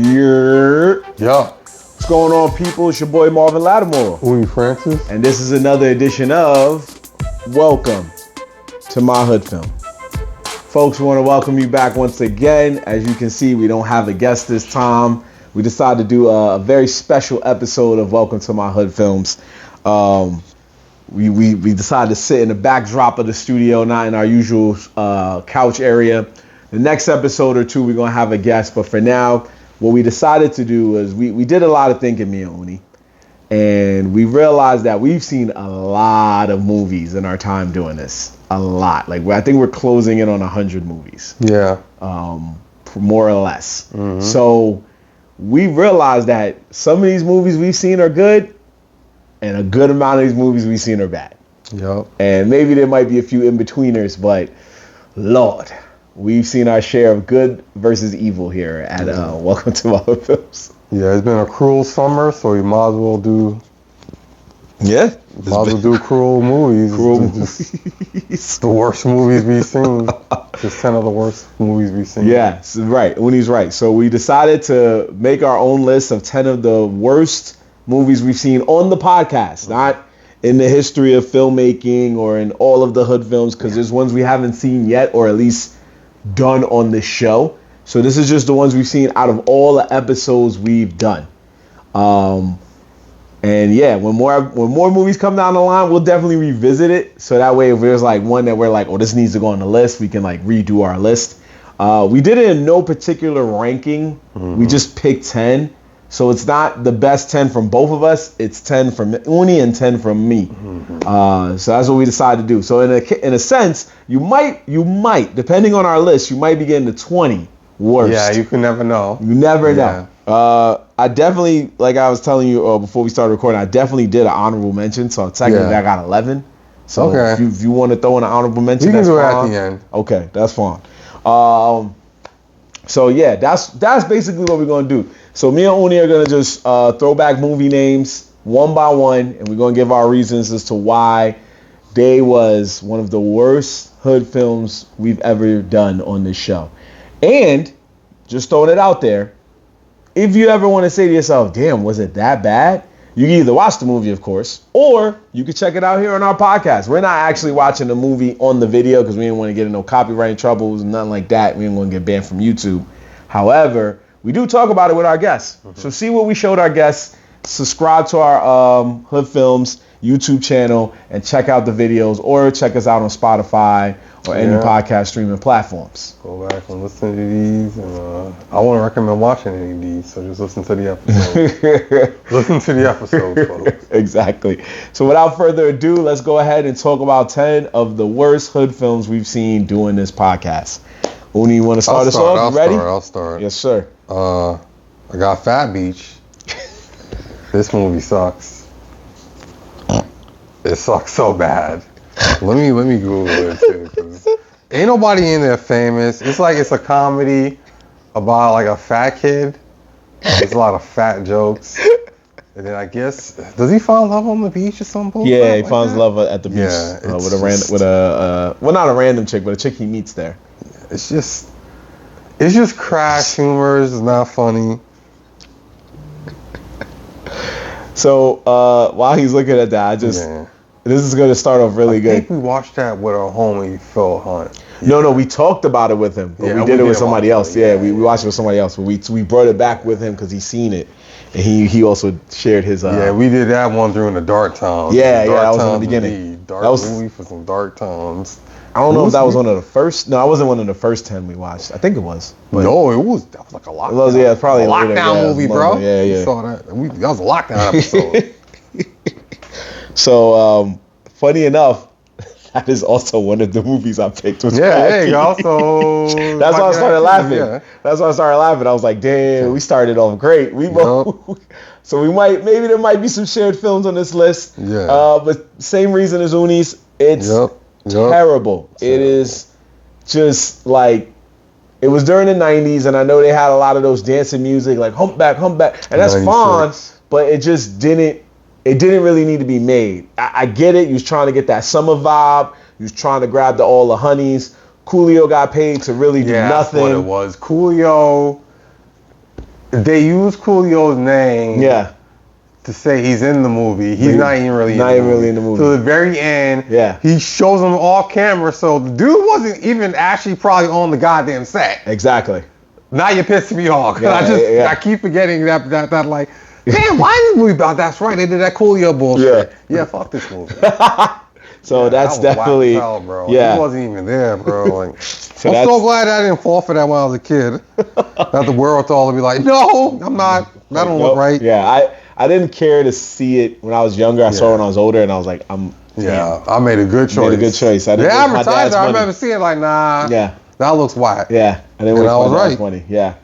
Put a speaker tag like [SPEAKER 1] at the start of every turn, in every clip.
[SPEAKER 1] Yeah.
[SPEAKER 2] What's going on, people? It's your boy Marvin Lattimore.
[SPEAKER 1] Oni Francis.
[SPEAKER 2] And this is another edition of Welcome to My Hood Film. Folks, we want to welcome you back once again. As you can see, we don't have a guest this time. We decided to do a very special episode of Welcome to My Hood Films. We decided to sit in the backdrop of the studio, not in our usual couch area. The next episode or two, we're going to have a guest. But for now, what we decided to do is we did a lot of thinking, me and Oni. And we realized that we've seen a lot of movies in our time doing this. A lot. Like, I think we're closing in on 100 movies.
[SPEAKER 1] Yeah.
[SPEAKER 2] More or less. Mm-hmm. So we realized that some of these movies we've seen are good, and a good amount of these movies we've seen are bad.
[SPEAKER 1] Yep. And
[SPEAKER 2] maybe there might be a few in-betweeners, but Lord, we've seen our share of good versus evil here at Welcome to My Hood Films.
[SPEAKER 1] Yeah, it's been a cruel summer, so we might as well do...
[SPEAKER 2] Yeah.
[SPEAKER 1] Might as well do cruel movies. The worst movies we've seen. Just 10 of the worst movies we've seen.
[SPEAKER 2] Yes, right. Uni's right. So we decided to make our own list of 10 of the worst movies we've seen on the podcast, not in the history of filmmaking or in all of the hood films, because there's ones we haven't seen yet, or at least done on this show. So this is just the ones we've seen out of all the episodes we've done. And yeah, when more movies come down the line, we'll definitely revisit it. So that way, if there's like one that we're like, oh, this needs to go on the list, we can like redo our list. We did it in no particular ranking. Mm-hmm. We just picked 10. So it's not the best 10 from both of us. It's 10 from Uni and 10 from me. Mm-hmm. So that's what we decided to do. So in a sense, you might, depending on our list, you might be getting the 20 worst.
[SPEAKER 1] Yeah, you can never know.
[SPEAKER 2] You never know. I definitely, like I was telling you before we started recording, I definitely did an honorable mention. So technically I got 11. So if you want to throw in an honorable mention,
[SPEAKER 1] you can
[SPEAKER 2] that's
[SPEAKER 1] do it
[SPEAKER 2] fine.
[SPEAKER 1] at the end.
[SPEAKER 2] Okay, that's fine. So yeah, that's basically what we're gonna do. So me and Oni are gonna just throw back movie names one by one, and we're gonna give our reasons as to why they was one of the worst hood films we've ever done on this show. And just throwing it out there, if you ever want to say to yourself, damn, was it that bad? You can either watch the movie, of course, or you can check it out here on our podcast. We're not actually watching the movie on the video because we didn't want to get in no copyright troubles and nothing like that. We didn't want to get banned from YouTube. However, we do talk about it with our guests. Mm-hmm. So see what we showed our guests. Subscribe to our Hood Films YouTube channel and check out the videos, or check us out on Spotify or any podcast streaming platforms.
[SPEAKER 1] Go back and listen to these. And, I wouldn't recommend watching any of these, so just listen to the episodes. Listen to the episodes, folks.
[SPEAKER 2] Exactly. So without further ado, let's go ahead and talk about 10 of the worst hood films we've seen doing this podcast. Uni, you want to start us off? Ready?
[SPEAKER 1] I'll start.
[SPEAKER 2] Yes, sir.
[SPEAKER 1] I got Fat Beach. This movie sucks. It sucks so bad. Let me Google it too. 'Cause ain't nobody in there famous. It's like it's a comedy about like a fat kid. There's a lot of fat jokes. And then I guess, does he fall in love on the beach or something?
[SPEAKER 2] Yeah, he falls in love at the beach.
[SPEAKER 1] Yeah,
[SPEAKER 2] well, not a random chick, but a chick he meets there.
[SPEAKER 1] It's just crash humor. It's not funny.
[SPEAKER 2] So while he's looking at that, this is going to start off really good.
[SPEAKER 1] I think we watched that with our homie Phil Hunt.
[SPEAKER 2] Yeah. No, we talked about it with him, but we did it with somebody else. We watched it with somebody else, but we brought it back with him because he's seen it, and he also shared his.
[SPEAKER 1] Yeah, we did that one during the Dark Times.
[SPEAKER 2] Yeah, that was in the beginning.
[SPEAKER 1] That was movie for some Dark Times.
[SPEAKER 2] I don't know if that was one of the first. No, I wasn't one of the first 10 we watched. I think it was.
[SPEAKER 1] But no, that was like a lockdown.
[SPEAKER 2] It was, yeah, probably
[SPEAKER 1] a lockdown movie, bro.
[SPEAKER 2] Yeah.
[SPEAKER 1] You saw that. That was a lockdown episode.
[SPEAKER 2] So, funny enough, that is also one of the movies I picked.
[SPEAKER 1] There you go. So
[SPEAKER 2] that's why I started laughing. Yeah. That's why I started laughing. I was like, damn, we started off great. So maybe there might be some shared films on this list.
[SPEAKER 1] Yeah.
[SPEAKER 2] But same reason as Uni's. It's terrible. It is just like, it was during the 90s, and I know they had a lot of those dancing music, like humpback, and that's 96. Fine, but it just didn't really need to be made. I get it. You was trying to get that summer vibe. You was trying to grab all the honeys. Coolio got paid to really do nothing.
[SPEAKER 1] That's what it was. Coolio, they use Coolio's name.
[SPEAKER 2] Yeah.
[SPEAKER 1] To say he's in the movie, he's not even really in the movie. So the very end, he shows them off camera. So the dude wasn't even actually probably on the goddamn set.
[SPEAKER 2] Exactly.
[SPEAKER 1] Now you're pissing me off. I keep forgetting that like, damn, why is this movie about? That's right, they did that Coolio bullshit. Yeah, fuck this movie.
[SPEAKER 2] So that's definitely,
[SPEAKER 1] hell, bro. He wasn't even there, bro. Like, I'm so glad I didn't fall for that when I was a kid. That the world thought to be like, no, I'm not. That don't look right.
[SPEAKER 2] Yeah, I didn't care to see it when I was younger. I saw it when I was older, and I was like, I
[SPEAKER 1] made a good choice.
[SPEAKER 2] I didn't
[SPEAKER 1] advertise. I remember seeing like, nah.
[SPEAKER 2] Yeah.
[SPEAKER 1] That looks whack.
[SPEAKER 2] Yeah, I didn't waste my dad's money. Yeah.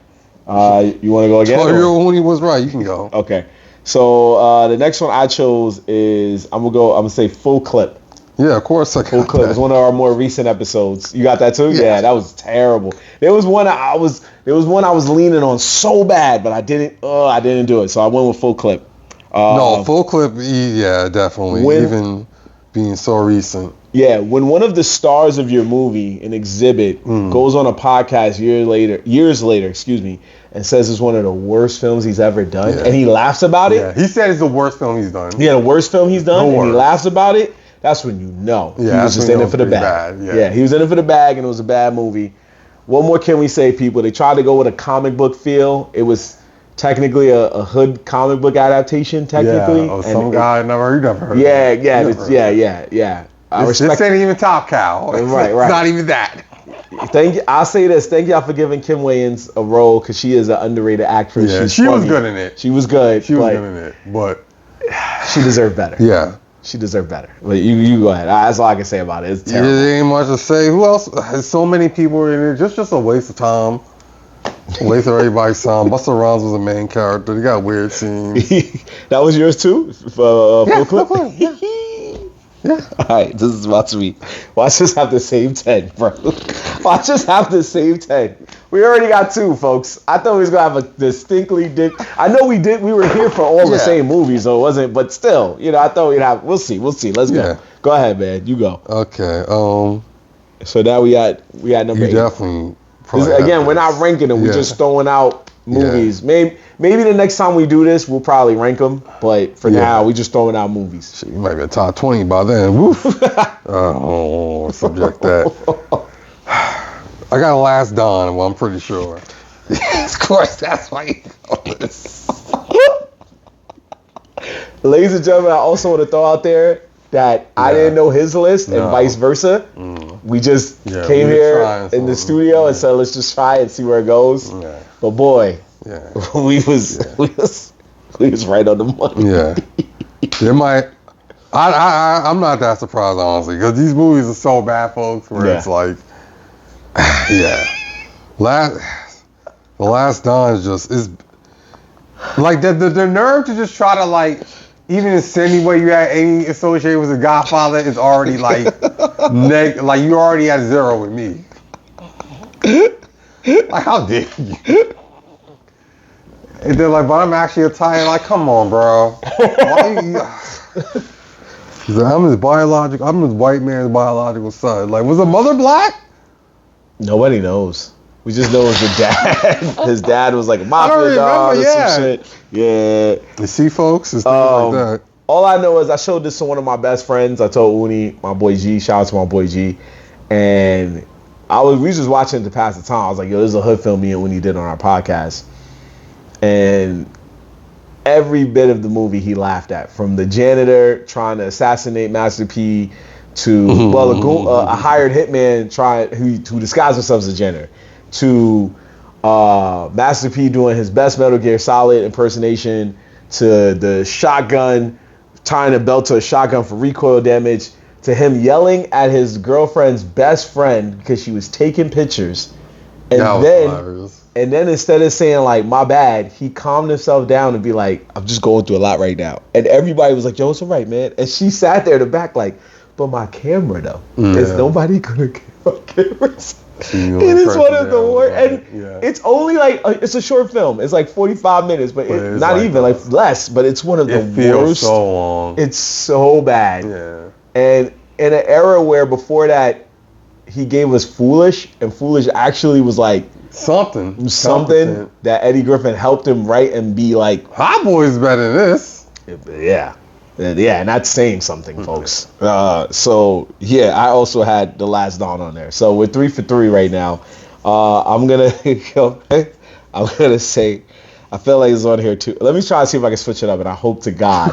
[SPEAKER 2] You want to go again?
[SPEAKER 1] 12-year-old Oni was right. You can go.
[SPEAKER 2] Okay. So the next one I chose is I'm gonna say Full Clip.
[SPEAKER 1] Yeah, of course I got
[SPEAKER 2] Full Clip. It was one of our more recent episodes. You got that too? Yeah, that was terrible. There was one I was leaning on so bad, but I didn't do it. So I went with Full Clip.
[SPEAKER 1] No, Full Clip. Yeah, definitely. Even being so recent.
[SPEAKER 2] Yeah, when one of the stars of your movie, an exhibit, goes on a podcast years later, and says it's one of the worst films he's ever done, and he laughs about it.
[SPEAKER 1] Yeah, he said it's the worst film he's done.
[SPEAKER 2] Yeah, the worst film he's done, and he laughs about it. That's when you know he was just in it for the bag. Yeah, he was in it for the bag, and it was a bad movie. What more can we say, people? They tried to go with a comic book feel. It was technically a hood comic book adaptation, technically.
[SPEAKER 1] Yeah, some guy you never heard.
[SPEAKER 2] Yeah.
[SPEAKER 1] This ain't even Top Cow.
[SPEAKER 2] Right.
[SPEAKER 1] It's not even that.
[SPEAKER 2] Thank you. I'll say this. Thank y'all for giving Kim Wayans a role because she is an underrated actress.
[SPEAKER 1] Yeah, she was good in it.
[SPEAKER 2] She was good.
[SPEAKER 1] She was good in it, but
[SPEAKER 2] she deserved better.
[SPEAKER 1] Yeah.
[SPEAKER 2] She deserved better. But you go ahead. That's all I can say about it. It's terrible.
[SPEAKER 1] Yeah, there ain't much to say. Who else? There's so many people in it. Just a waste of time. A waste of everybody's time. Busta Rhymes was the main character. They got weird scenes.
[SPEAKER 2] That was yours too? Full Clip?
[SPEAKER 1] Yeah.
[SPEAKER 2] Yeah. All right, this is about to be. Watch us have the same 10, bro. Watch us have the same 10. We already got 2, folks. I thought we was gonna have a distinctly I know we did. We were here for all the same movies, so it wasn't. But still, I thought we'd have. We'll see. Let's go. Go ahead, man. You go.
[SPEAKER 1] Okay.
[SPEAKER 2] So now we got number 8.
[SPEAKER 1] Definitely.
[SPEAKER 2] Again, we're not ranking them. We're just throwing out movies. Maybe the next time we do this, we'll probably rank them. But for now, we just throwing out movies.
[SPEAKER 1] Shit, you might be a top 20 by then. Woof. Subject that. I got a Last Don. Well, I'm pretty sure. Of course, that's why you know this.
[SPEAKER 2] Ladies and gentlemen, I also want to throw out there that I didn't know his list and vice versa. We just came here in the studio and said, let's just try and see where it goes. Yeah. But boy, we was right on the money.
[SPEAKER 1] Yeah. There might. I'm not that surprised, honestly, because these movies are so bad, folks, where it's like, the Last Don is like the nerve to just try to like even insinuate you had any association with the Godfather is already like like you already at 0 with me. Like how dare you? And they're like, but I'm actually Italian. Like, come on, bro. Why you? He's like, I'm his white man's biological son. Like, was the mother black?
[SPEAKER 2] Nobody knows. We just know it's the dad. His dad was like a mafia dog or some shit. Yeah.
[SPEAKER 1] You see, folks? It's things like that.
[SPEAKER 2] All I know is I showed this to one of my best friends. I told Uni, my boy G, shout out to my boy G. And we was just watching it to pass the time. I was like, yo, this is a hood film me and Uni did on our podcast. And every bit of the movie he laughed at. From the janitor trying to assassinate Master P to, a hired hitman who disguised himself as a janitor. To Master P doing his best Metal Gear Solid impersonation, to the shotgun, tying a belt to a shotgun for recoil damage, to him yelling at his girlfriend's best friend because she was taking pictures. And then instead of saying like, my bad, he calmed himself down and be like, I'm just going through a lot right now. And everybody was like, yo, it's all right, man. And she sat there in the back like, but my camera though. Is nobody gonna get my cameras? It is one of the worst, and it's only like it's a short film. It's like 45 minutes, but it's not even like less. But it's one of the worst. It feels
[SPEAKER 1] so long.
[SPEAKER 2] It's so bad.
[SPEAKER 1] Yeah.
[SPEAKER 2] And in an era where before that, he gave us Foolish, and Foolish actually was like
[SPEAKER 1] something
[SPEAKER 2] that Eddie Griffin helped him write and be like,
[SPEAKER 1] Hot Boy is better than this.
[SPEAKER 2] Yeah, and that's saying something, folks. So yeah, I also had The Last Dawn on there. So we're 3 for 3 right now. I'm gonna say, I feel like it's on here too. Let me try to see if I can switch it up, and I hope to God,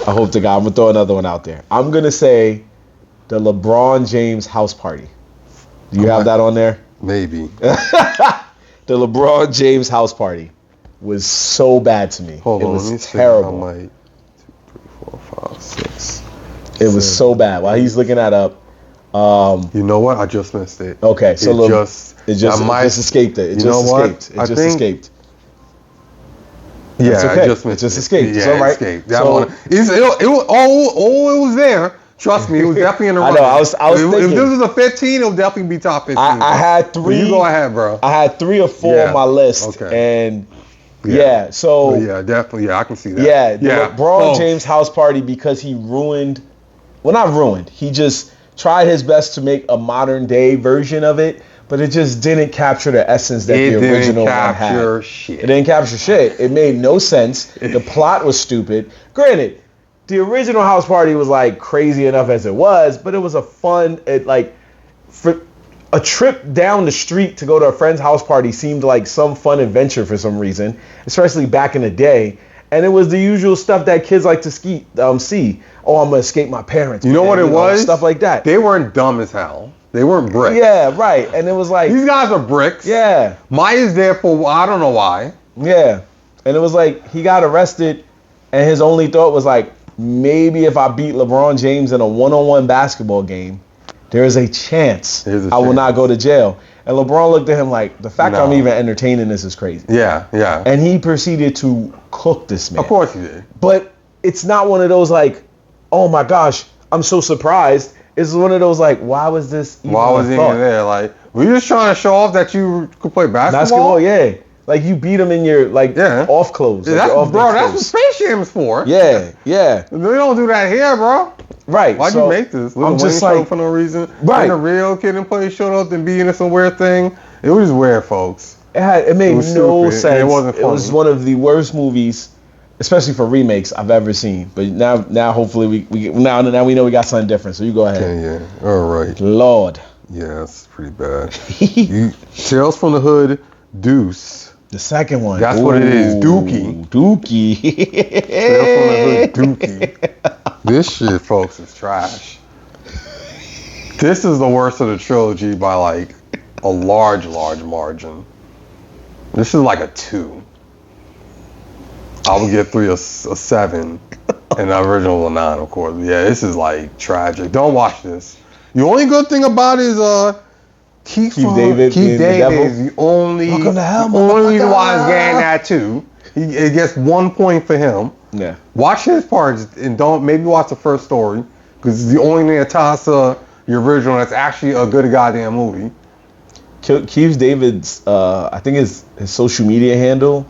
[SPEAKER 2] I'm gonna throw another one out there. I'm gonna say the LeBron James house party. Do you have that on there?
[SPEAKER 1] Maybe.
[SPEAKER 2] The LeBron James house party was so bad to me.
[SPEAKER 1] Hold on,
[SPEAKER 2] it was
[SPEAKER 1] let me
[SPEAKER 2] terrible.
[SPEAKER 1] See. 2, 3, 4, 5, 6.
[SPEAKER 2] It was so bad. While he's looking that up,
[SPEAKER 1] you know what? I just missed it.
[SPEAKER 2] Okay, so
[SPEAKER 1] it just
[SPEAKER 2] escaped it. It just escaped.
[SPEAKER 1] Yeah,
[SPEAKER 2] okay.
[SPEAKER 1] I just missed
[SPEAKER 2] it. Just escaped.
[SPEAKER 1] Yeah,
[SPEAKER 2] it's all right.
[SPEAKER 1] It escaped. That one. It was there. Trust me, it was definitely in the running.
[SPEAKER 2] I know. I was thinking.
[SPEAKER 1] If this was a 15, it'll definitely be top 15.
[SPEAKER 2] I had 3.
[SPEAKER 1] You go ahead, bro.
[SPEAKER 2] I had 3 or 4 on my list, and so
[SPEAKER 1] definitely, I can see that.
[SPEAKER 2] Yeah, LeBron James house party, because he not ruined. He just tried his best to make a modern day version of it, but it just didn't capture the essence that the original one had. It didn't capture shit. It made no sense. The plot was stupid. Granted, the original house party was like crazy enough as it was, but it was a fun, for a trip down the street to go to a friend's house party seemed like some fun adventure for some reason, especially back in the day. And it was the usual stuff that kids like to see. Oh, I'm gonna escape my parents.
[SPEAKER 1] You know what it was?
[SPEAKER 2] Stuff like that.
[SPEAKER 1] They weren't dumb as hell. They weren't bricks.
[SPEAKER 2] Yeah, right. And it was like,
[SPEAKER 1] these guys are bricks.
[SPEAKER 2] Yeah.
[SPEAKER 1] Maya's there for, I don't know why.
[SPEAKER 2] Yeah. And it was like, he got arrested, and his only thought was like, maybe if I beat LeBron James in a one-on-one basketball game, there is a chance I will not go to jail. And LeBron looked at him like, the fact I'm even entertaining this is crazy.
[SPEAKER 1] Yeah.
[SPEAKER 2] And he proceeded to cook this man.
[SPEAKER 1] Of course he did.
[SPEAKER 2] But it's not one of those like, oh my gosh, I'm so surprised. It's one of those like, why was this even
[SPEAKER 1] Why was he even there? Like, were you just trying to show off that you could play basketball?
[SPEAKER 2] Yeah. Like, you beat him in your off clothes.
[SPEAKER 1] Yeah, that's what Space Jam is for.
[SPEAKER 2] Yeah.
[SPEAKER 1] They don't do that here, bro.
[SPEAKER 2] Right.
[SPEAKER 1] Why'd you make this?
[SPEAKER 2] I'm just like,
[SPEAKER 1] for no reason.
[SPEAKER 2] Right.
[SPEAKER 1] A real kid and play showed up and being in some weird thing. It was weird, folks.
[SPEAKER 2] It made no sense.
[SPEAKER 1] It wasn't funny.
[SPEAKER 2] It was one of the worst movies, especially for remakes, I've ever seen. But now hopefully we know we got something different. So you go ahead.
[SPEAKER 1] Okay, yeah. All right.
[SPEAKER 2] Lord.
[SPEAKER 1] Yeah, it's pretty bad. Tales from the Hood, Deuce.
[SPEAKER 2] The second one.
[SPEAKER 1] That's what it is. Dookie. Tales from the Hood, Dookie. This shit, folks, is trash. This is the worst of the trilogy by like a large margin. This is like a 2. I would give 3 a 7, and the original a 9, of course. But yeah, this is like tragic. Don't watch this. The only good thing about it is Keith David is the only reason why he's getting that too. It gets 1 point for him.
[SPEAKER 2] Yeah.
[SPEAKER 1] Watch his parts and maybe watch the first story, because it's the only thing that ties to the original that's actually a good goddamn movie.
[SPEAKER 2] Keith David's I think his social media handle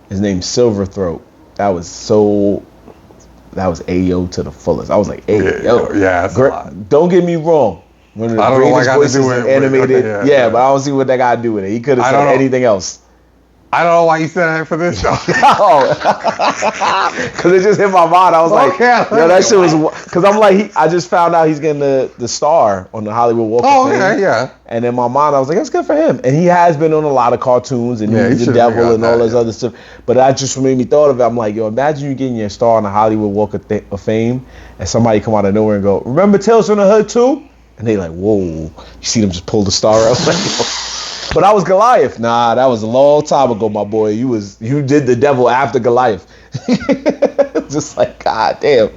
[SPEAKER 2] is named Silverthroat. That was Ayo to the fullest. I was like, Ayo.
[SPEAKER 1] Yeah, that's a lot.
[SPEAKER 2] Don't get me wrong. One of the greatest voices in animated. But I don't see what that got to do with it. He could have said anything else.
[SPEAKER 1] I don't know why you said that for this show.
[SPEAKER 2] Because it just hit my mind. I was like, yo, that shit was... Because I'm like, I just found out he's getting the star on the Hollywood Walk of Fame.
[SPEAKER 1] Oh, yeah.
[SPEAKER 2] And in my mind, I was like, that's good for him. And he has been on a lot of cartoons, and he's the devil and all this other stuff. But that just made me thought of it. I'm like, yo, imagine you getting your star on the Hollywood Walk of Fame, and somebody come out of nowhere and go, remember Tales from the Hood too? And they like, whoa. You see them just pull the star out. But I was Goliath. Nah, that was a long time ago, my boy. You did the devil after Goliath. Just like, god damn.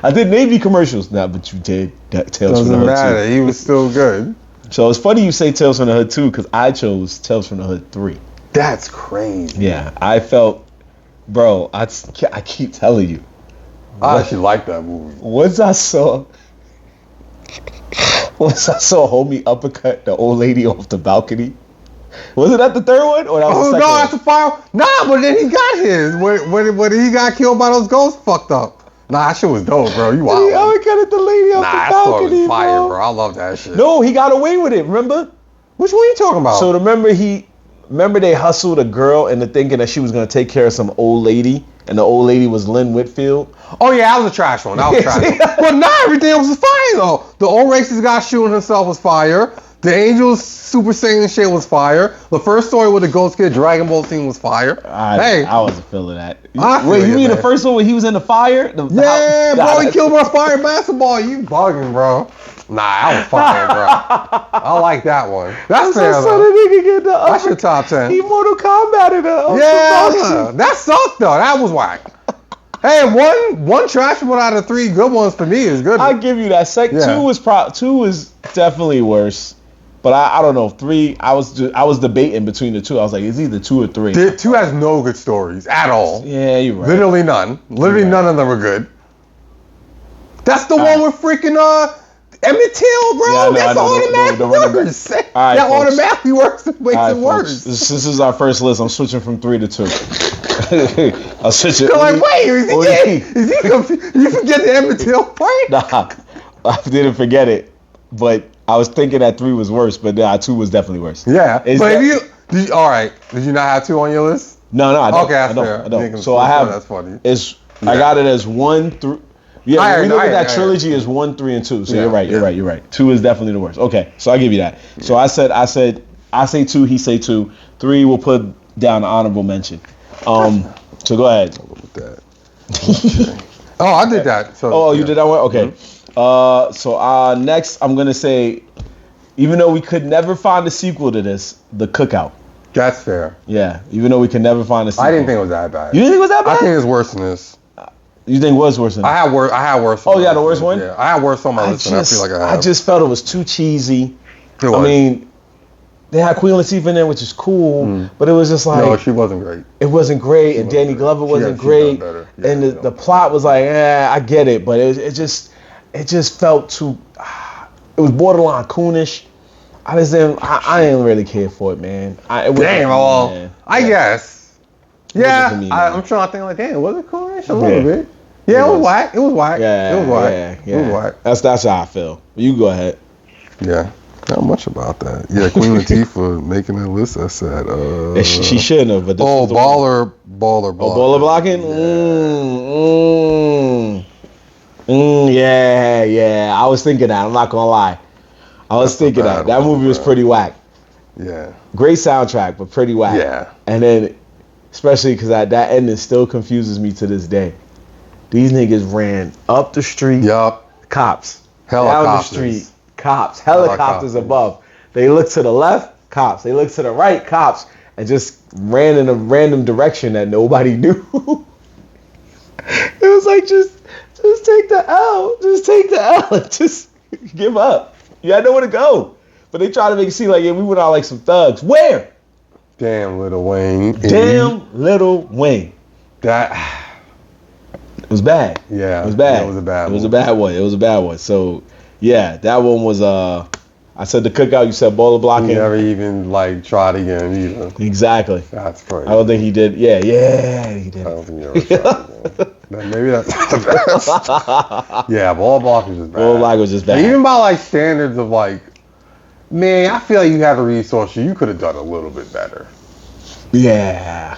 [SPEAKER 2] I did Navy commercials. Nah, but you did Tales from the Hood.
[SPEAKER 1] Doesn't matter. He was still good.
[SPEAKER 2] So it's funny you say Tales from the Hood 2, because I chose Tales from the Hood 3.
[SPEAKER 1] That's crazy.
[SPEAKER 2] Yeah, I felt, bro, I keep telling you.
[SPEAKER 1] I actually like that movie.
[SPEAKER 2] Once I saw homie uppercut the old lady off the balcony. Was it at the third one? Or that was the second one?
[SPEAKER 1] That's the final. Nah, but then he got his. When he got killed by those ghosts, fucked up. Nah, that shit was dope, bro. You
[SPEAKER 2] He
[SPEAKER 1] wild.
[SPEAKER 2] uppercutted the lady off
[SPEAKER 1] Nah,
[SPEAKER 2] the
[SPEAKER 1] that story
[SPEAKER 2] balcony,
[SPEAKER 1] was fire,
[SPEAKER 2] bro.
[SPEAKER 1] bro. I love that shit.
[SPEAKER 2] No, he got away with it. Remember?
[SPEAKER 1] Which one you talking about?
[SPEAKER 2] So remember they hustled a girl into thinking that she was gonna take care of some old lady, and the old lady was Lynn Whitfield.
[SPEAKER 1] Oh yeah, that was a trash one. That was a trash one. But not everything was fire though. The old racist guy shooting himself was fire. The Angels Super Saiyan shit was fire. The first story with the Ghost Kid Dragon Ball scene was fire.
[SPEAKER 2] I wasn't feeling that.
[SPEAKER 1] I
[SPEAKER 2] Wait,
[SPEAKER 1] feel
[SPEAKER 2] you
[SPEAKER 1] you,
[SPEAKER 2] mean
[SPEAKER 1] man.
[SPEAKER 2] the first one when he was in the fire?
[SPEAKER 1] Yeah, bro, he killed my fire basketball. You bugging, bro. Nah, that was fire, bro. I like that one. That's fair,
[SPEAKER 2] So
[SPEAKER 1] though.
[SPEAKER 2] the nigga get the
[SPEAKER 1] That's your top 10.
[SPEAKER 2] He Mortal Kombat
[SPEAKER 1] Yeah, that sucked though. That was whack. Hey, one trash one out of 3 good ones for me is good.
[SPEAKER 2] I give you that. Two was definitely worse. But I don't know. 3, I was debating between the two. I was like, it's either 2 or 3.
[SPEAKER 1] 2 has no good stories at all.
[SPEAKER 2] Yeah, you're right.
[SPEAKER 1] Literally none. Literally none of them are good. That's the one with freaking Emmett Till, bro.
[SPEAKER 2] Yeah, I know,
[SPEAKER 1] That's automatic worse. That
[SPEAKER 2] folks.
[SPEAKER 1] automatically works. It makes it worse.
[SPEAKER 2] This is our first list. I'm switching from 3 to 2. I'll switch it.
[SPEAKER 1] You're like, wait, is he confused? You forget the Emmett Till part?
[SPEAKER 2] Nah, I didn't forget it. But I was thinking that 3 was worse, but 2 was definitely worse.
[SPEAKER 1] Yeah. But did you, all right, did you not have 2 on your list?
[SPEAKER 2] No, I don't.
[SPEAKER 1] Okay, that's fair.
[SPEAKER 2] I don't. So I have.
[SPEAKER 1] That's funny.
[SPEAKER 2] I got it as 1 through. Yeah, we look at that trilogy
[SPEAKER 1] yeah.
[SPEAKER 2] as 1, 3, and 2. So you're right. 2 is definitely the worst. Okay, so I give you that. So I say 2, he say 2. 3 we'll put down an honorable mention. So go ahead.
[SPEAKER 1] Okay. Oh, I did that. So,
[SPEAKER 2] you did that one? Okay.
[SPEAKER 1] Mm-hmm.
[SPEAKER 2] So next I'm gonna say, even though we could never find a sequel to this, The Cookout.
[SPEAKER 1] That's fair.
[SPEAKER 2] Yeah, even though we could never find a sequel.
[SPEAKER 1] I didn't think it was that bad.
[SPEAKER 2] You didn't think it was that bad?
[SPEAKER 1] I think it's worse than this.
[SPEAKER 2] You think it was worse than this?
[SPEAKER 1] I had worse.
[SPEAKER 2] Oh, yeah, the worst one?
[SPEAKER 1] Yeah, I had worse on my list than I feel like I have.
[SPEAKER 2] I just felt it was too cheesy.
[SPEAKER 1] It was.
[SPEAKER 2] I mean, they had Queen Latifah in there, which is cool, but it was just like...
[SPEAKER 1] No, she wasn't great.
[SPEAKER 2] It wasn't great, and Danny Glover wasn't great.
[SPEAKER 1] Yeah,
[SPEAKER 2] and the plot was like, I get it, but it just felt too... It was borderline coonish. I didn't really care for it, man.
[SPEAKER 1] I guess. Yeah, I'm trying to think like, damn, was it coonish a little bit? Yeah, it was whack. It was whack.
[SPEAKER 2] Yeah,
[SPEAKER 1] it was whack.
[SPEAKER 2] Yeah.
[SPEAKER 1] It was whack.
[SPEAKER 2] That's how I feel. You go ahead.
[SPEAKER 1] Yeah, not much about that. Yeah, Queen Latifah making that list. I said,
[SPEAKER 2] she shouldn't have. But
[SPEAKER 1] baller blocking.
[SPEAKER 2] Oh, baller blocking. Yeah. I was thinking that. I'm not gonna lie. I was thinking that. That movie was pretty whack.
[SPEAKER 1] Yeah.
[SPEAKER 2] Great soundtrack, but pretty whack.
[SPEAKER 1] Yeah.
[SPEAKER 2] And then, especially because that ending still confuses me to this day. These niggas ran up the street.
[SPEAKER 1] Yup.
[SPEAKER 2] Cops.
[SPEAKER 1] Helicopters.
[SPEAKER 2] Down the street. Cops. Helicopters above. They look to the left. Cops. They look to the right. Cops. And just ran in a random direction that nobody knew. It was like, just take the L. Just take the L and just give up. You had nowhere to go. But they try to make it seem like, we went out like some thugs. Where?
[SPEAKER 1] Damn, Lil Wayne.
[SPEAKER 2] Lil Wayne.
[SPEAKER 1] That...
[SPEAKER 2] It was bad.
[SPEAKER 1] Yeah.
[SPEAKER 2] It was bad.
[SPEAKER 1] It was a bad one.
[SPEAKER 2] It was a bad one. So, yeah, that one was, I said The Cookout, you said baller blocking.
[SPEAKER 1] He never even, tried again either.
[SPEAKER 2] Exactly.
[SPEAKER 1] That's crazy.
[SPEAKER 2] I don't think he did. Yeah, he did.
[SPEAKER 1] I don't think he ever tried again. Maybe that's not the best. Yeah, baller blocking was just bad.
[SPEAKER 2] Baller blocking was just bad.
[SPEAKER 1] And even by, standards of, man, I feel like you had the resources. You could have done a little bit better.
[SPEAKER 2] Yeah.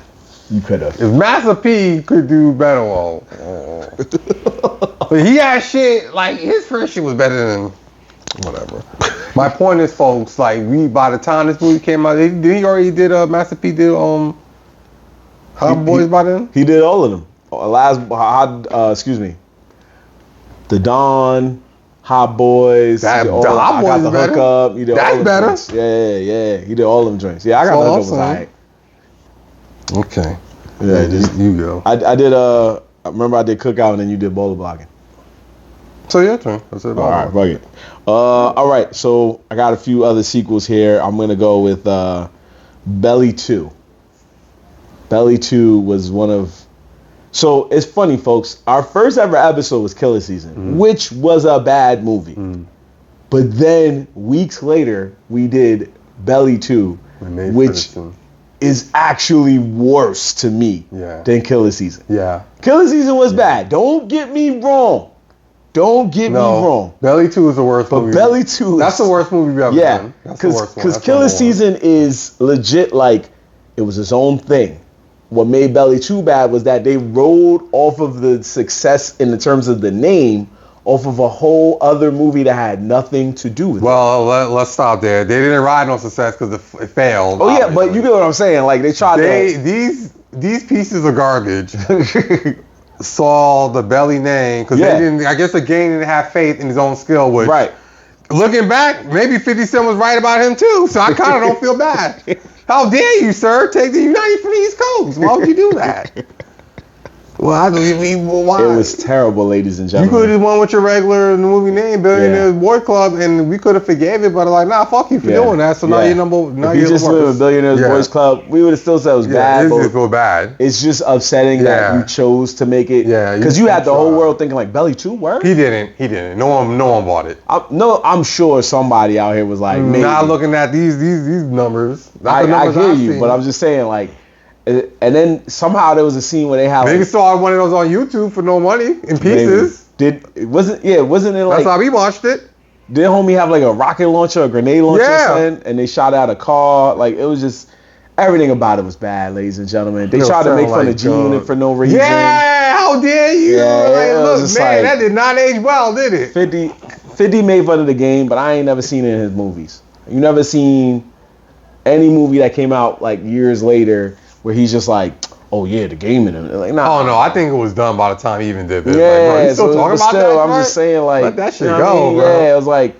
[SPEAKER 2] You could have.
[SPEAKER 1] If Master P could do better, but he had shit, his first shit was better than whatever. My point is, folks, by the time this movie came out, Master P did Hot Boys by then?
[SPEAKER 2] He did all of them. The Dawn, Hot Boys.
[SPEAKER 1] The Hot Boys is better.
[SPEAKER 2] Hookup. He did
[SPEAKER 1] That's
[SPEAKER 2] all of
[SPEAKER 1] better.
[SPEAKER 2] Joints. Yeah. He did all of them joints. Yeah, I got the Hookup was alright.
[SPEAKER 1] Okay.
[SPEAKER 2] Yeah,
[SPEAKER 1] you go.
[SPEAKER 2] I did I remember I did Cookout and then you did baller blocking.
[SPEAKER 1] So your turn. That's it.
[SPEAKER 2] All right, fuck it. All right, so I got a few other sequels here. I'm gonna go with Belly 2. Belly 2 was one of... So it's funny, folks. Our first ever episode was Killer Season, which was a bad movie. But then weeks later, we did Belly 2, which is actually worse to me than Killer Season.
[SPEAKER 1] Yeah.
[SPEAKER 2] Killer Season was bad. Don't get me wrong. Don't get me wrong.
[SPEAKER 1] Belly 2 is the worst movie.
[SPEAKER 2] But Belly 2
[SPEAKER 1] that's the worst movie we've ever done.
[SPEAKER 2] Because Killer Season is legit, like, it was its own thing. What made Belly 2 bad was that they rode off of the success in the terms of the name off of a whole other movie that had nothing to do with it.
[SPEAKER 1] Well, let's stop there. They didn't ride on success because it failed.
[SPEAKER 2] Oh, yeah, but you get what I'm saying. Like, they tried to...
[SPEAKER 1] These pieces of garbage saw the Belly name because they didn't. I guess the game didn't have faith in his own skill. Which, looking back, maybe 50 Cent was right about him too. So I kind of don't feel bad. How dare you, sir? Take the United from the East Coast. Why would you do that? Well, why?
[SPEAKER 2] It was terrible, ladies and gentlemen.
[SPEAKER 1] You could have just won with your regular movie name, Billionaires Boy Club, and we could have forgave it, but like, nah, fuck you for doing that. So now you're
[SPEAKER 2] if you just went with Billionaires Boys Club, we would have still said it was bad.
[SPEAKER 1] It feel bad.
[SPEAKER 2] It's just upsetting that you chose to make it. Yeah, because you had the whole world thinking like Belly 2, word?
[SPEAKER 1] He didn't. No one bought it.
[SPEAKER 2] I'm sure somebody out here was like, maybe.
[SPEAKER 1] Not looking at these numbers.
[SPEAKER 2] I hear you, but I'm just saying like. And then somehow there was a scene where they had
[SPEAKER 1] maybe saw one of those on YouTube for no money in pieces.
[SPEAKER 2] Wasn't it like
[SPEAKER 1] that's how we watched it?
[SPEAKER 2] Did homie have like a rocket launcher, a grenade launcher or something? And they shot out a car. Like it was just everything about it was bad, ladies and gentlemen. They tried to make fun of G-Unit for no reason.
[SPEAKER 1] Yeah, how dare you? Look, man, that did not age well, did it?
[SPEAKER 2] 50 made fun of the game, but I ain't never seen it in his movies. You never seen any movie that came out like years later where he's just like, oh yeah, the game in him. Like, nah.
[SPEAKER 1] Oh no, I think it was done by the time he even did this.
[SPEAKER 2] Yeah,
[SPEAKER 1] like, bro, you still talking about that?
[SPEAKER 2] I'm just saying, like,
[SPEAKER 1] let that shit go, bro.
[SPEAKER 2] Yeah, it was like,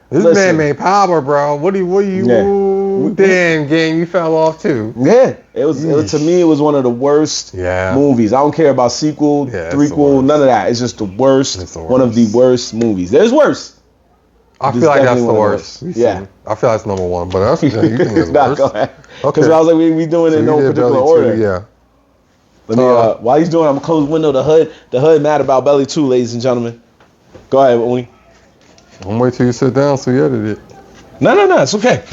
[SPEAKER 1] this man made power, bro. What do you? Damn, game, you fell off too.
[SPEAKER 2] Yeah, it was to me, it was one of the worst movies. I don't care about sequel, threequel, none of that. It's just the worst. One of the worst movies. There's worse.
[SPEAKER 1] I feel like that's the worst. Yeah. I feel like it's number one, but that's, you think it's worse?
[SPEAKER 2] Go ahead. Okay. Because I was like, we doing it in no particular order. Let me, while he's doing it, I'm going to close the window. The hood mad about Belly 2, ladies and gentlemen. Go ahead, Oni.
[SPEAKER 1] I'm wait till you sit down so you edit it.
[SPEAKER 2] No, it's okay.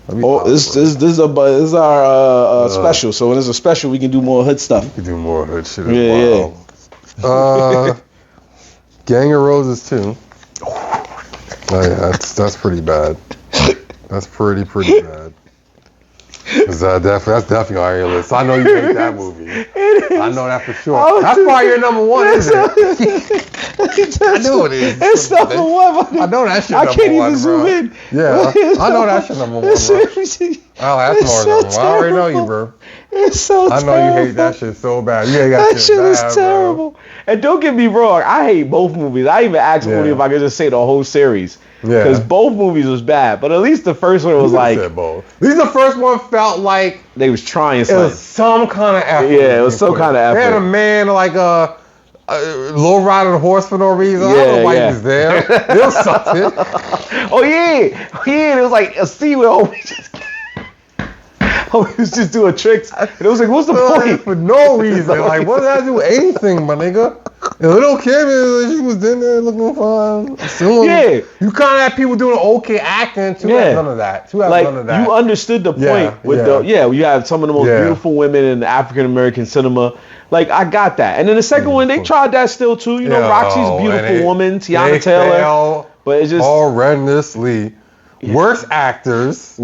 [SPEAKER 2] This is our special. So when there's a special, we can do more hood stuff.
[SPEAKER 1] We can do more hood shit. Yeah. Gang of Roses 2. Oh yeah, that's pretty bad. That's pretty bad. That's definitely on your list. I know you hate that movie. I know that for sure. That's probably your number one, isn't it? I know it is.
[SPEAKER 2] It's number one.
[SPEAKER 1] I know that shit.
[SPEAKER 2] I can't even zoom in.
[SPEAKER 1] Yeah, I know that shit number one, bro. Oh, that's more number one. I already know you, bro.
[SPEAKER 2] It's so terrible.
[SPEAKER 1] I know you hate that shit so bad. You ain't got
[SPEAKER 2] that shit is terrible. Bro. And don't get me wrong, I hate both movies. I even asked Oni if I could just say the whole series. Yeah. Because both movies was bad, but at least the first one was like.
[SPEAKER 1] At least the first one felt like
[SPEAKER 2] they was trying something.
[SPEAKER 1] It was some kind of effort.
[SPEAKER 2] Yeah, it was some kind of effort.
[SPEAKER 1] They had a man like a low riding a horse for no reason. I don't know why he was there. It was something.
[SPEAKER 2] Oh yeah. It was like a scene where he was just doing tricks. And it was like, what's the point?
[SPEAKER 1] For no reason. Like, what did I do? Anything, my nigga. And little Kim, she was in there looking fine. You kind of had people doing okay acting. Two had none of that.
[SPEAKER 2] You understood the point with you have some of the most beautiful women in African American cinema. Like, I got that. And then the second one, they tried that still too. You know, Roxy's beautiful woman, Tiana Taylor. But it's just
[SPEAKER 1] horrendously. Worst actors.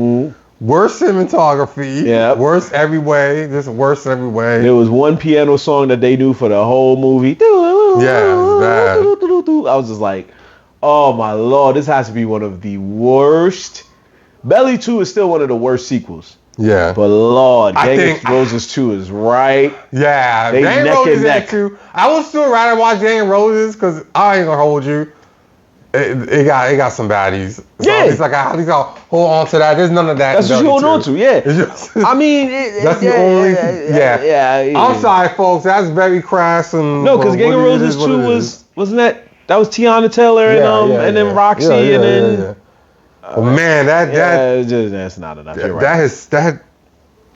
[SPEAKER 1] Worst cinematography, worst every way, just worse every way.
[SPEAKER 2] There was one piano song that they knew for the whole movie.
[SPEAKER 1] Yeah, it was bad.
[SPEAKER 2] I was just like, oh my Lord, this has to be one of the worst. Belly 2 is still one of the worst sequels.
[SPEAKER 1] Yeah.
[SPEAKER 2] But Lord, Gang of Roses 2 is right.
[SPEAKER 1] Yeah,
[SPEAKER 2] they
[SPEAKER 1] Gang of Roses 2. I would still rather watch Gang of Roses because I ain't gonna hold you. It got some baddies. So it's like I gotta hold on to that. There's none of that.
[SPEAKER 2] That's what you hold on to. Yeah. I mean,
[SPEAKER 1] that's the only. Yeah. I'm sorry, folks. That's very crass and.
[SPEAKER 2] No, because Gang of Roses 2 wasn't that was Tiana Taylor and then Roxy and then.
[SPEAKER 1] Oh man,
[SPEAKER 2] that's not enough. You're right.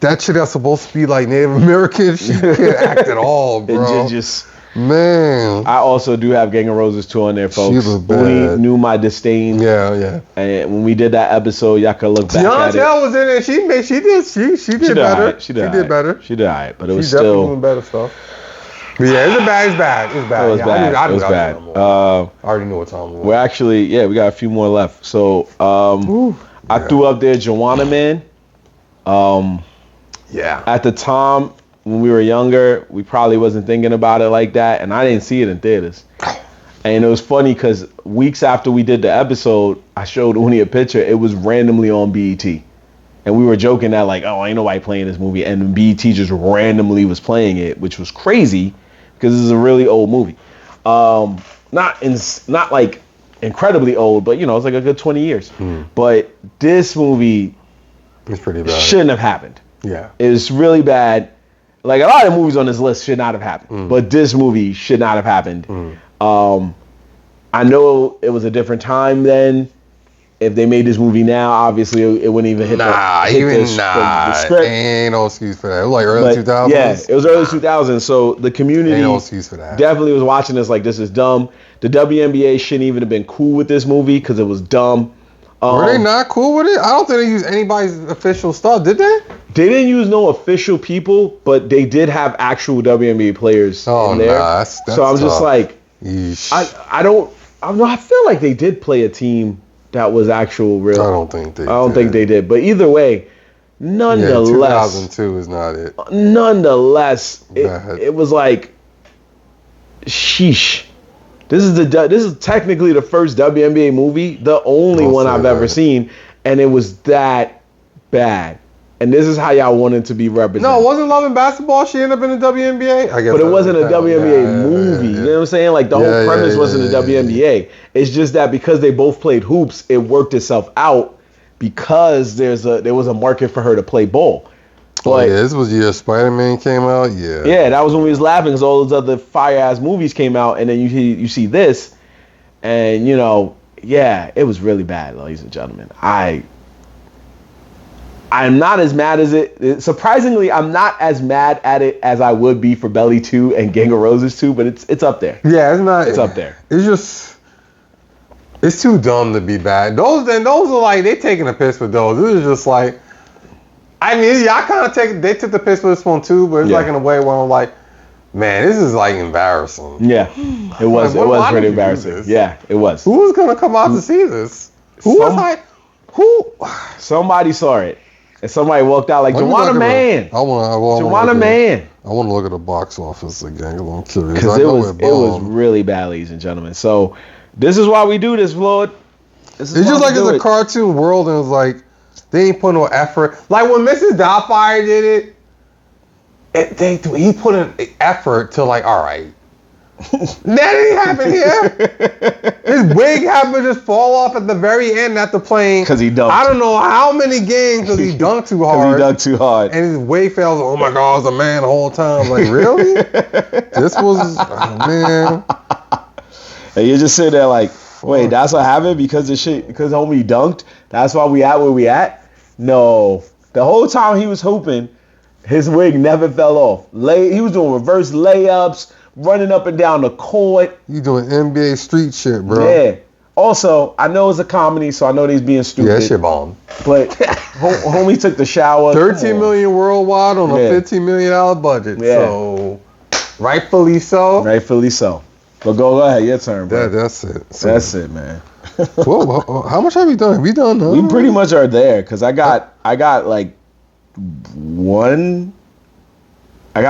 [SPEAKER 1] That chick that's supposed to be like Native American, she can't act at all, bro. Man.
[SPEAKER 2] I also do have Gang of Roses 2 on there, folks.
[SPEAKER 1] She was bad.
[SPEAKER 2] Uni knew my disdain.
[SPEAKER 1] Yeah.
[SPEAKER 2] And when we did that episode, y'all could look back at it.
[SPEAKER 1] Tiana was in it. She did better.
[SPEAKER 2] Right. She did better. She did all right, but it was
[SPEAKER 1] definitely
[SPEAKER 2] still
[SPEAKER 1] doing better stuff. But yeah, it's bad. It's bad.
[SPEAKER 2] It was bad.
[SPEAKER 1] I
[SPEAKER 2] it was bad.
[SPEAKER 1] I already knew what time it was.
[SPEAKER 2] We're actually, we got a few more left. So I threw up there Joanna Man. At the time when we were younger, we probably wasn't thinking about it like that, and I didn't see it in theaters. And it was funny because weeks after we did the episode, I showed Uni a picture. It was randomly on BET. And we were joking that like, oh, ain't nobody playing this movie. And BET just randomly was playing it, which was crazy because this is a really old movie. Not like incredibly old, but it's like a good 20 years. But this movie
[SPEAKER 1] it's pretty bad.
[SPEAKER 2] Shouldn't have happened.
[SPEAKER 1] Yeah.
[SPEAKER 2] It's really bad. Like a lot of movies on this list should not have happened. But this movie should not have happened. I know it was a different time then. If they made this movie now, obviously it wouldn't even hit the script.
[SPEAKER 1] Ain't no excuse for that. It was like early 2000s.
[SPEAKER 2] Yeah, it was early 2000s. So the community
[SPEAKER 1] ain't no excuse for that.
[SPEAKER 2] Definitely was watching this like this is dumb. The WNBA shouldn't even have been cool with this movie because it was dumb.
[SPEAKER 1] Were they not cool with it? I don't think they used anybody's official stuff, did they?
[SPEAKER 2] They didn't use no official people, but they did have actual WNBA players in there.
[SPEAKER 1] That's
[SPEAKER 2] so I'm
[SPEAKER 1] tough.
[SPEAKER 2] Just like,
[SPEAKER 1] yeesh.
[SPEAKER 2] I feel like they did play a team that was actual real.
[SPEAKER 1] I don't think
[SPEAKER 2] they did. But either way, nonetheless,
[SPEAKER 1] 2002 is not it.
[SPEAKER 2] Nonetheless, it was like, sheesh. This is technically the first WNBA movie, the only one I've ever seen, and it was that bad. And this is how y'all wanted to be represented.
[SPEAKER 1] No, wasn't Love and Basketball? She ended up in the WNBA? I guess.
[SPEAKER 2] But it wasn't a WNBA movie. You know what I'm saying? Like the whole premise wasn't a WNBA. It's just that because they both played hoops, it worked itself out because there was a market for her to play ball. But,
[SPEAKER 1] this was the year Spider-Man came out. Yeah.
[SPEAKER 2] Yeah, that was when we was laughing because all those other fire-ass movies came out, and then you see this, and it was really bad, ladies and gentlemen. I'm not as mad as it. Surprisingly, I'm not as mad at it as I would be for Belly 2 and Gang of Roses 2, but it's up there.
[SPEAKER 1] Yeah, it's not.
[SPEAKER 2] It's up there.
[SPEAKER 1] It's just, it's too dumb to be bad. Those are like, they taking a piss with those. This is just like, I mean, I kind of they took the piss with this one too, but it's like in a way where I'm like, man, this is like embarrassing.
[SPEAKER 2] Yeah, it was.
[SPEAKER 1] Like,
[SPEAKER 2] it was pretty embarrassing. Yeah, it was.
[SPEAKER 1] Who was gonna come out to see this?
[SPEAKER 2] Somebody saw it. And somebody walked out like, Joanna Man. Joanna Man.
[SPEAKER 1] I want to look at the box office again because I'm curious.
[SPEAKER 2] Because it was really bad, ladies and gentlemen. So this is why we do this, Lord.
[SPEAKER 1] It's just like it's a cartoon world, and it's like they ain't put no effort. Like when Mrs. Doubtfire did it, he put an effort to like, all right. That didn't happen here. His wig happened to just fall off at the very end after playing.
[SPEAKER 2] Because he dunked.
[SPEAKER 1] I don't know how many games because he dunked too hard. And his wig fell. Oh my God, I was a man the whole time. Like, really? This was, man.
[SPEAKER 2] And you just sit there like, wait, that's what happened because homie dunked? That's why we at where we at? No. The whole time he was hooping, his wig never fell off. He was doing reverse layups, running up and down the court.
[SPEAKER 1] You doing NBA street shit, bro.
[SPEAKER 2] Yeah. Also, I know it's a comedy, so I know he's being stupid.
[SPEAKER 1] Yeah, that shit bomb.
[SPEAKER 2] But homie took the shower.
[SPEAKER 1] 13 million worldwide on a $15 million budget. Yeah. So, rightfully so.
[SPEAKER 2] Rightfully so. But go ahead, your turn, bro.
[SPEAKER 1] That's it. So,
[SPEAKER 2] that's it, man.
[SPEAKER 1] Well, how much have we done? We done?
[SPEAKER 2] We pretty much are there because I got like one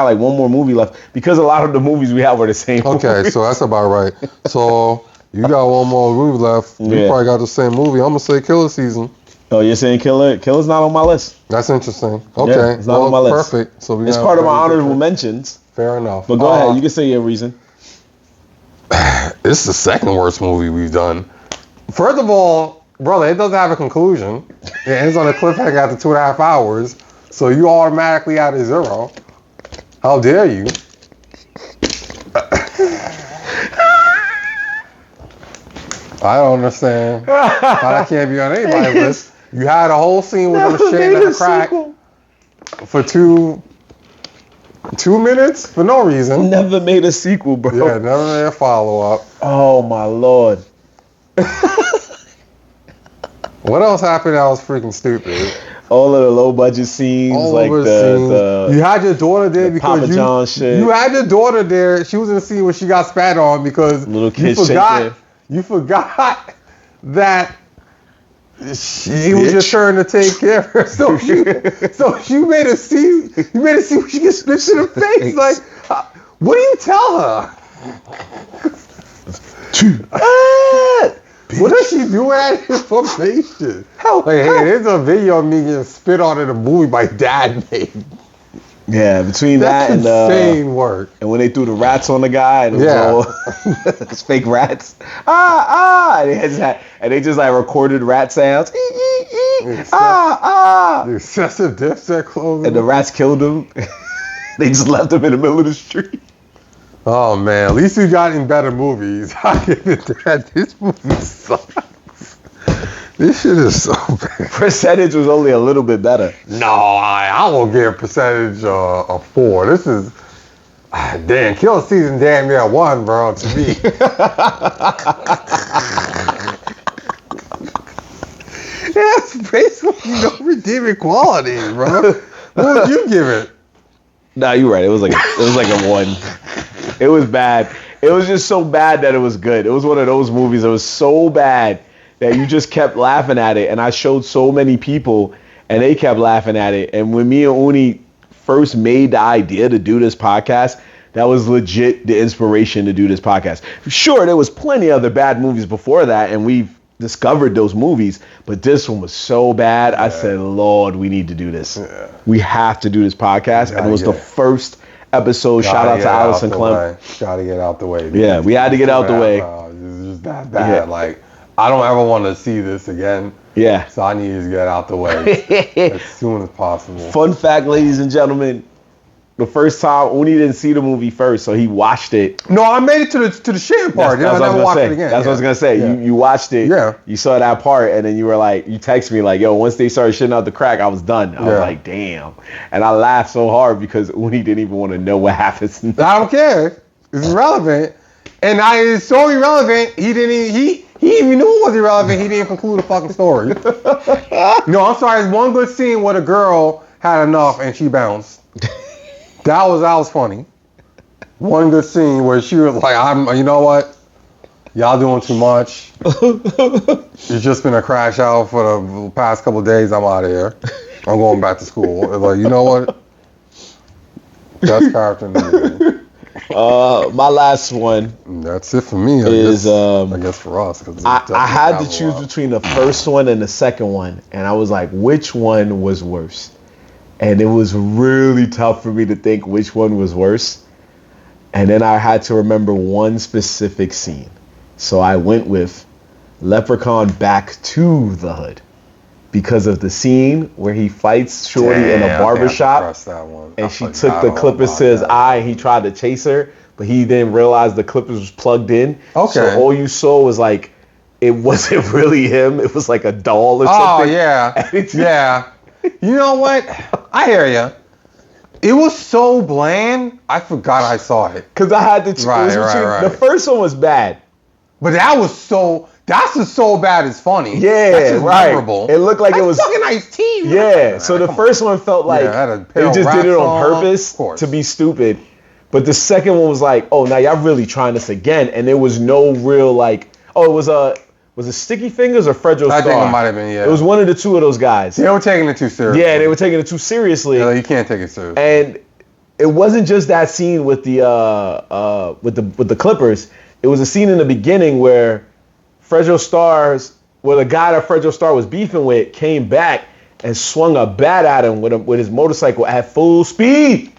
[SPEAKER 2] more movie left because a lot of the movies we have were the same.
[SPEAKER 1] Okay,
[SPEAKER 2] movies.
[SPEAKER 1] so that's about right. So you got one more movie left. We probably got the same movie. I'm gonna say Killer Season.
[SPEAKER 2] Oh, you're saying Killer? Killer's not on my list.
[SPEAKER 1] That's interesting. Okay,
[SPEAKER 2] yeah, it's not on my list.
[SPEAKER 1] Perfect. So
[SPEAKER 2] it's part of my honorable mentions.
[SPEAKER 1] Fair enough.
[SPEAKER 2] But go ahead. You can say your reason.
[SPEAKER 1] It's the second worst movie we've done. First of all, brother, it doesn't have a conclusion. It ends on a cliffhanger after 2.5 hours. So you automatically out of 0. How dare you? I don't understand why that can't be on anybody's list. You had a whole scene with them shitting in the crack for two 2 minutes for no reason.
[SPEAKER 2] Never made a sequel, bro.
[SPEAKER 1] Yeah, never made a follow-up.
[SPEAKER 2] Oh my lord.
[SPEAKER 1] What else happened that was freaking stupid?
[SPEAKER 2] All of the low budget scenes,
[SPEAKER 1] All
[SPEAKER 2] like
[SPEAKER 1] over
[SPEAKER 2] the
[SPEAKER 1] you had your daughter there because
[SPEAKER 2] Papa John shit.
[SPEAKER 1] You had your daughter there. She was in the scene where she got spat on because
[SPEAKER 2] little kid
[SPEAKER 1] you forgot that it was your turn to take care of her. So you made a scene. You made a scene where she gets spit in the face. Like, what do you tell her? What does she do with that information? Like, hey, there's a video of me getting spit on in a movie my dad made.
[SPEAKER 2] Yeah, between
[SPEAKER 1] That's
[SPEAKER 2] that and
[SPEAKER 1] insane work.
[SPEAKER 2] And when they threw the rats on the guy, and it was all it's fake rats. And they just like recorded rat sounds.
[SPEAKER 1] The excessive death set closing.
[SPEAKER 2] And the rats killed him. They just left him in the middle of the street.
[SPEAKER 1] Oh man, at least we got in better movies. I give it that. This movie sucks. This shit is so bad.
[SPEAKER 2] Percentage was only a little bit better.
[SPEAKER 1] No, I will give a percentage a 4. This is damn kill season damn near 1, bro. To me. That's basically no redeeming qualities, bro. What would you give it?
[SPEAKER 2] Nah, you're right. It was like a 1. It was bad. It was just so bad that it was good. It was one of those movies that was so bad that you just kept laughing at it. And I showed so many people, and they kept laughing at it. And when me and Oni first made the idea to do this podcast, that was legit the inspiration to do this podcast. Sure, there was plenty of other bad movies before that, and we've discovered those movies, but this one was so bad. I said, Lord, we need to do this. Yeah. We have to do this podcast. And it was the first episode. Shout out to Allison Clem.
[SPEAKER 1] Gotta get out the way.
[SPEAKER 2] Yeah, we had to get out the way.
[SPEAKER 1] It's just that bad. Yeah. Like, I don't ever want to see this again.
[SPEAKER 2] Yeah.
[SPEAKER 1] So I need to get out the way as soon as possible.
[SPEAKER 2] Fun fact, ladies and gentlemen. The first time, Oni didn't see the movie first, so he watched it.
[SPEAKER 1] No, I made it to the sham part. I never watched it again.
[SPEAKER 2] That's what I was going to say. Yeah. You watched it.
[SPEAKER 1] Yeah.
[SPEAKER 2] You saw that part, and then you were like, you texted me like, yo, once they started shitting out the crack, I was done. I was like, damn. And I laughed so hard because Oni didn't even want to know what happens.
[SPEAKER 1] I don't care. It's irrelevant. And it's so irrelevant, he even knew it was irrelevant. He didn't conclude the fucking story. No, I'm sorry. It's one good scene where the girl had enough and she bounced. That was funny. One good scene where she was like, you know what? Y'all doing too much. It's just been a crash out for the past couple of days. I'm out of here. I'm going back to school. It's like, you know what? Best character in the movie.
[SPEAKER 2] My last one.
[SPEAKER 1] That's it for me. I guess for us.
[SPEAKER 2] I had to choose between the first one and the second one. And I was like, which one was worse? And it was really tough for me to think which one was worse. And then I had to remember one specific scene. So I went with Leprechaun Back to the Hood. Because of the scene where he fights Shorty in a barbershop. And she took the clippers to his eye and he tried to chase her. But he didn't realize the clippers was plugged in. Okay. So all you saw was like, it wasn't really him. It was like a doll or something.
[SPEAKER 1] Oh, yeah. Yeah. You know what? I hear you. It was so bland, I forgot I saw it.
[SPEAKER 2] Because I had to choose. Right. The first one was bad.
[SPEAKER 1] But that's just so bad it's funny.
[SPEAKER 2] Yeah,
[SPEAKER 1] that's just
[SPEAKER 2] memorable. It looked like it was
[SPEAKER 1] fucking iced tea.
[SPEAKER 2] Yeah, so the first one felt like they just did it on purpose to be stupid. But the second one was like, oh, now y'all really trying this again. And there was no real like, oh, it was it Sticky Fingers or Fredro Starr?
[SPEAKER 1] I think it might have been, yeah.
[SPEAKER 2] It was one of the two of those guys.
[SPEAKER 1] They were taking it too seriously.
[SPEAKER 2] Yeah, they were taking it too seriously.
[SPEAKER 1] Yeah, you can't take it seriously.
[SPEAKER 2] And it wasn't just that scene with the Clippers. It was a scene in the beginning where the guy that Fredro Starr was beefing with came back and swung a bat at him with his motorcycle at full speed,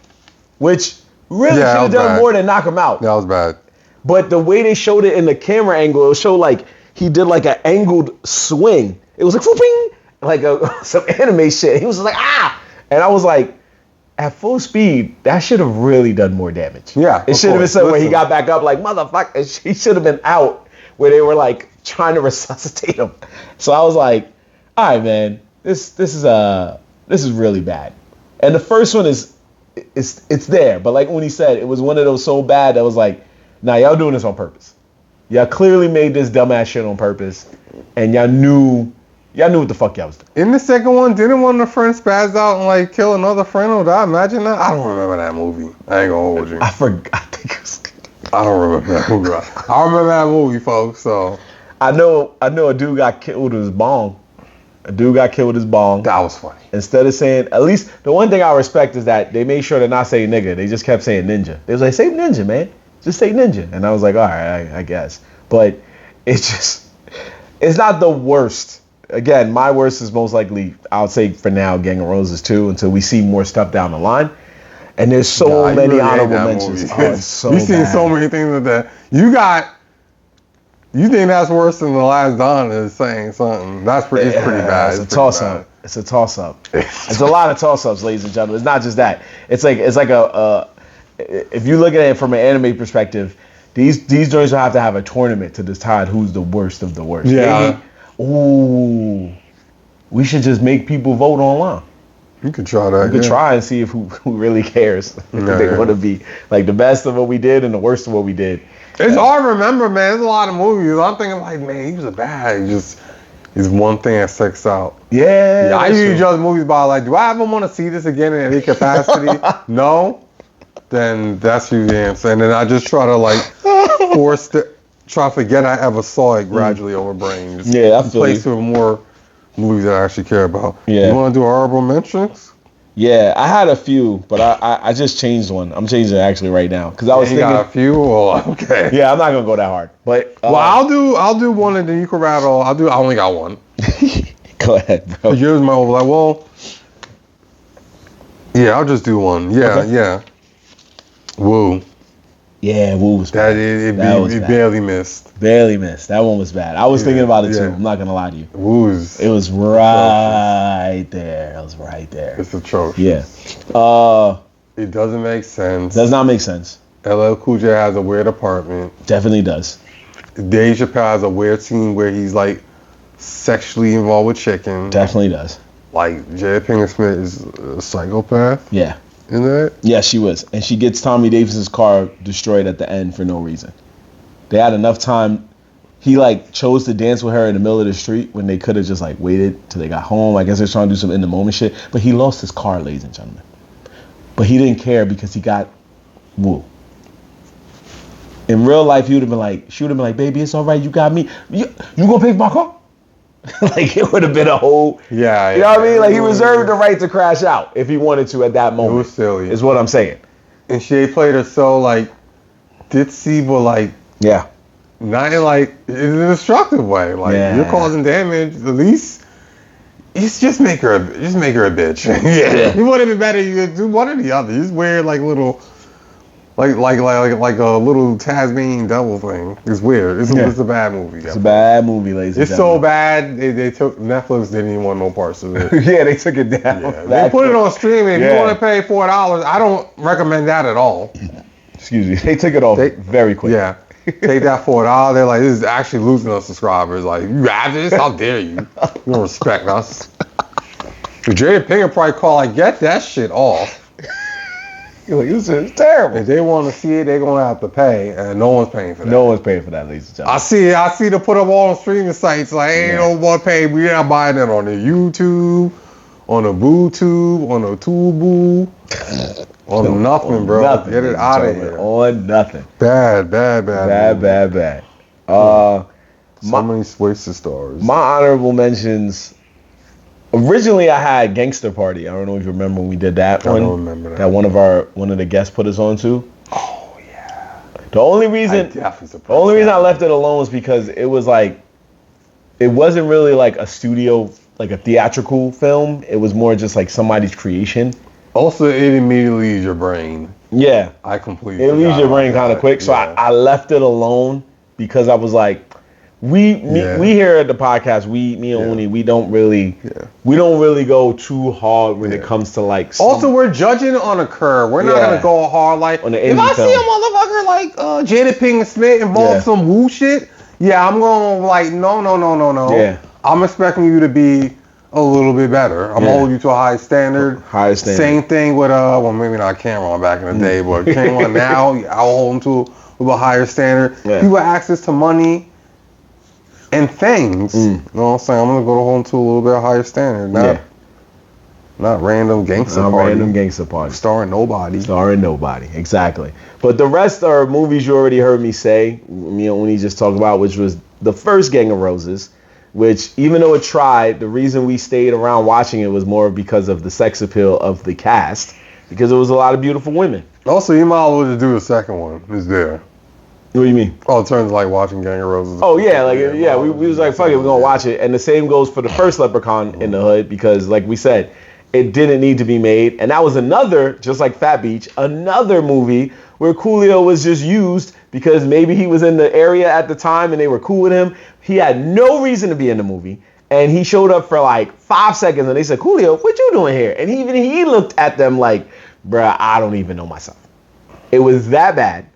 [SPEAKER 2] which really should have done more than knock him out.
[SPEAKER 1] That was bad.
[SPEAKER 2] But the way they showed it in the camera angle, it showed like he did like an angled swing. It was like whooping, like some anime shit. He was like, ah! And I was like, at full speed, that should have really done more damage.
[SPEAKER 1] Yeah.
[SPEAKER 2] It should have been something where he got back up like, motherfucker. He should have been out where they were like trying to resuscitate him. So I was like, all right, man, this is really bad. And the first one is it's there. But like when he said, it was one of those so bad that was like, nah, y'all doing this on purpose. Y'all clearly made this dumbass shit on purpose, and y'all knew what the fuck y'all was doing.
[SPEAKER 1] In the second one, didn't one of the friends spaz out and like kill another friend or die? Imagine that. I don't remember that movie. I ain't gonna hold you.
[SPEAKER 2] I forgot. I think it was.
[SPEAKER 1] I don't remember that movie. I remember that movie, folks. So
[SPEAKER 2] I know a dude got killed with his bong. A dude got killed with his bong.
[SPEAKER 1] that was funny.
[SPEAKER 2] Instead of saying, at least the one thing I respect is that they made sure to not say nigga. They just kept saying ninja. They was like, say ninja, man. Just say ninja. And I was like, all right, I guess. But it's not the worst. Again, my worst is most likely, I would say for now, Gang of Roses 2 until we see more stuff down the line. And there's so many
[SPEAKER 1] really
[SPEAKER 2] honorable mentions. Oh, it's so
[SPEAKER 1] You've seen
[SPEAKER 2] bad.
[SPEAKER 1] so many things with that. You think that's worse than The Last Don is saying something. It's pretty bad.
[SPEAKER 2] It's a toss-up. It's a toss-up. It's a lot of toss-ups, ladies and gentlemen. It's not just that. It's like a if you look at it from an anime perspective, these joints will have to have a tournament to decide who's the worst of the worst.
[SPEAKER 1] Yeah.
[SPEAKER 2] Maybe, ooh, we should just make people vote online.
[SPEAKER 1] You could try that.
[SPEAKER 2] We could try and see if who really cares. If they want to be like the best of what we did and the worst of what we did.
[SPEAKER 1] It's hard to remember, man. There's a lot of movies. I'm thinking like, man, he was a bad. He's one thing that sticks out.
[SPEAKER 2] Yeah.
[SPEAKER 1] I usually judge movies by like, do I ever want to see this again in any capacity? No. Then that's usually the answer. And then I just try to like try to forget I ever saw it gradually over brain. Just
[SPEAKER 2] I feel
[SPEAKER 1] place with more movies that I actually care about.
[SPEAKER 2] Yeah.
[SPEAKER 1] You want to do honorable mentions?
[SPEAKER 2] Yeah, I had a few, but I just changed one. I'm changing it actually right now because I was thinking.
[SPEAKER 1] Got a few? Well, okay.
[SPEAKER 2] Yeah, I'm not gonna go that hard, but
[SPEAKER 1] well, I'll do one and then you can rattle. I only got one.
[SPEAKER 2] Go ahead, bro.
[SPEAKER 1] Yours might be like, well, yeah, I'll just do one. Yeah,
[SPEAKER 2] okay.
[SPEAKER 1] Yeah. Woo.
[SPEAKER 2] Yeah, Woo was bad.
[SPEAKER 1] It barely missed.
[SPEAKER 2] Barely missed. That one was bad. I was thinking about it too. I'm not gonna lie to you.
[SPEAKER 1] It
[SPEAKER 2] was right there. It was right there.
[SPEAKER 1] It's atrocious.
[SPEAKER 2] Yeah.
[SPEAKER 1] It doesn't make sense.
[SPEAKER 2] Does not make sense.
[SPEAKER 1] LL Cool J has a weird apartment.
[SPEAKER 2] Definitely does.
[SPEAKER 1] Dave Chappelle has a weird scene where he's like sexually involved with chicken.
[SPEAKER 2] Definitely does.
[SPEAKER 1] Like Jada Pinkett Smith is a psychopath.
[SPEAKER 2] Yeah.
[SPEAKER 1] In that?
[SPEAKER 2] Yeah, she was. And she gets Tommy Davis's car destroyed at the end for no reason. They had enough time. He like chose to dance with her in the middle of the street when they could have just like waited till they got home. I guess they're trying to do some in the moment shit. But he lost his car, ladies and gentlemen. But he didn't care because he got Woo. In real life, she would have been like, baby, it's all right, you got me. You gonna pay for my car? Like it would have been a whole, you know what I mean? Like he reserved the right to crash out if he wanted to at that moment.
[SPEAKER 1] It was silly,
[SPEAKER 2] is what I'm saying.
[SPEAKER 1] And she played her so like ditzy, but like not in like in a destructive way. Like you're causing damage. At least just make her a bitch. It would have been better you do one or the other. Just wear like little. Like a little Tasmanian devil thing. It's weird. It's a bad movie.
[SPEAKER 2] It's a bad movie, ladies and
[SPEAKER 1] It's
[SPEAKER 2] gentlemen.
[SPEAKER 1] so bad they took Netflix didn't even want no parts of it.
[SPEAKER 2] Yeah, they took it down.
[SPEAKER 1] Yeah. They put it on streaming. If you want to pay $4, I don't recommend that at all.
[SPEAKER 2] Excuse me. They took it off very quick.
[SPEAKER 1] Yeah. Take that $4. They're like, this is actually losing us subscribers. Like, you have this? How dare you? You don't respect us. Jada Pinkett probably call like, get that shit off.
[SPEAKER 2] Like, this is terrible.
[SPEAKER 1] If they want to see it, they're gonna have to pay, and no one's paying for that.
[SPEAKER 2] No one's paying for that, ladies and gentlemen.
[SPEAKER 1] I see to put up all on streaming sites. Like, ain't no one pay. We're not buying it on the YouTube, on the BooTube, on the Tubu, on nothing, bro.
[SPEAKER 2] Nothing,
[SPEAKER 1] get it out of here.
[SPEAKER 2] On nothing.
[SPEAKER 1] Bad. So many wasted stars.
[SPEAKER 2] My honorable mentions. Originally, I had Gangster Party. I don't know if you remember when we did that one.
[SPEAKER 1] I don't remember that.
[SPEAKER 2] That one of the guests put us on to.
[SPEAKER 1] Oh yeah.
[SPEAKER 2] The only reason I left it alone was because it was like, it wasn't really like a studio, like a theatrical film. It was more just like somebody's creation.
[SPEAKER 1] Also, it immediately leaves your brain.
[SPEAKER 2] Yeah.
[SPEAKER 1] I completely.
[SPEAKER 2] It leaves your brain kind of quick. So I left it alone because I was like, we here at the podcast, me and Oni, we don't really go too hard when it comes to like.
[SPEAKER 1] Also, we're judging on a curve. We're not gonna go hard like
[SPEAKER 2] on the
[SPEAKER 1] if I
[SPEAKER 2] film.
[SPEAKER 1] see a motherfucker like Jada Pinkett Smith involved some woo shit. Yeah, I'm going like no.
[SPEAKER 2] Yeah.
[SPEAKER 1] I'm expecting you to be a little bit better. I'm gonna hold you to a high standard.
[SPEAKER 2] Higher standard.
[SPEAKER 1] Same thing with well, maybe not Cameron back in the day, but Cameron now, I'll hold him to a higher standard.
[SPEAKER 2] Yeah.
[SPEAKER 1] People have access to money and things. You know what I'm saying? I'm gonna go to hold him to a little bit higher standard. Not random gangster party.
[SPEAKER 2] Random gangster party.
[SPEAKER 1] Starring nobody.
[SPEAKER 2] Exactly. But the rest are movies you already heard me say. Me and Oni just talked about, which was the first Gang of Roses. Which, even though it tried, the reason we stayed around watching it was more because of the sex appeal of the cast. Because it was a lot of beautiful women.
[SPEAKER 1] Also, you might as well just do the second one. It's there.
[SPEAKER 2] What do you mean?
[SPEAKER 1] Oh, in terms of like watching Gang of Roses.
[SPEAKER 2] Oh, yeah. We was like, fuck it, we're going to watch it. And the same goes for the first Leprechaun in the Hood. Because, like we said, it didn't need to be made. And that was another, just like Fat Beach, another movie where Coolio was just used because maybe he was in the area at the time and they were cool with him. He had no reason to be in the movie. And he showed up for like 5 seconds and they said, Coolio, what you doing here? And he looked at them like, bruh, I don't even know myself. It was that bad.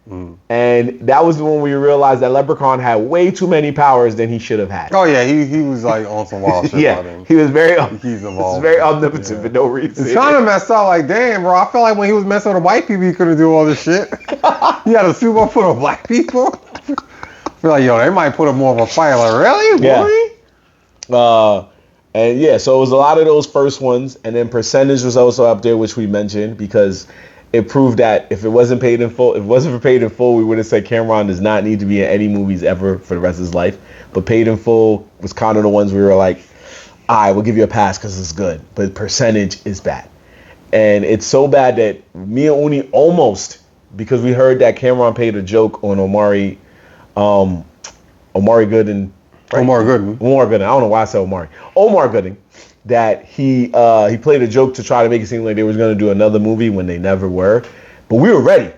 [SPEAKER 2] And that was when we realized that Leprechaun had way too many powers than he should have had.
[SPEAKER 1] Oh, yeah, he was like on some wild shit.
[SPEAKER 2] Yeah, he was very
[SPEAKER 1] He's involved.
[SPEAKER 2] very omnipotent for no reason.
[SPEAKER 1] It's kind of messed up. Like, damn, bro, I feel like when he was messing with the white people, he couldn't do all this shit. He had a super up for the black people. I feel like, yo, they might put up more of a fight. Like, really?
[SPEAKER 2] Yeah.
[SPEAKER 1] Really?
[SPEAKER 2] And yeah, so it was a lot of those first ones, and then Percentage was also up there, which we mentioned because it proved that if it wasn't paid in full, we would have said Cameron does not need to be in any movies ever for the rest of his life. But Paid in Full was kind of the ones we were like, all right, we'll give you a pass because it's good, but Percentage is bad, and it's so bad that me and Oni almost, because we heard that Cameron paid a joke on Omari Gooding. Right?
[SPEAKER 1] Omar Gooding.
[SPEAKER 2] I don't know why I said Omari. Omar Gooding. That he played a joke to try to make it seem like they was going to do another movie when they never were. But we were ready.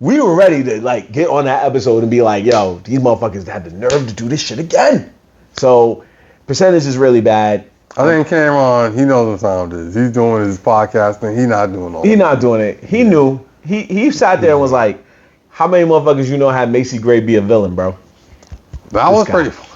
[SPEAKER 2] We were ready to like get on that episode and be like, yo, these motherfuckers had the nerve to do this shit again. So Percentage is really bad.
[SPEAKER 1] I think Cameron, he knows what sound is. He's doing his podcasting. He's not doing all that.
[SPEAKER 2] He's not doing it. He knew. He sat there and was like, how many motherfuckers you know had Macy Gray be a villain, bro?
[SPEAKER 1] That was pretty funny.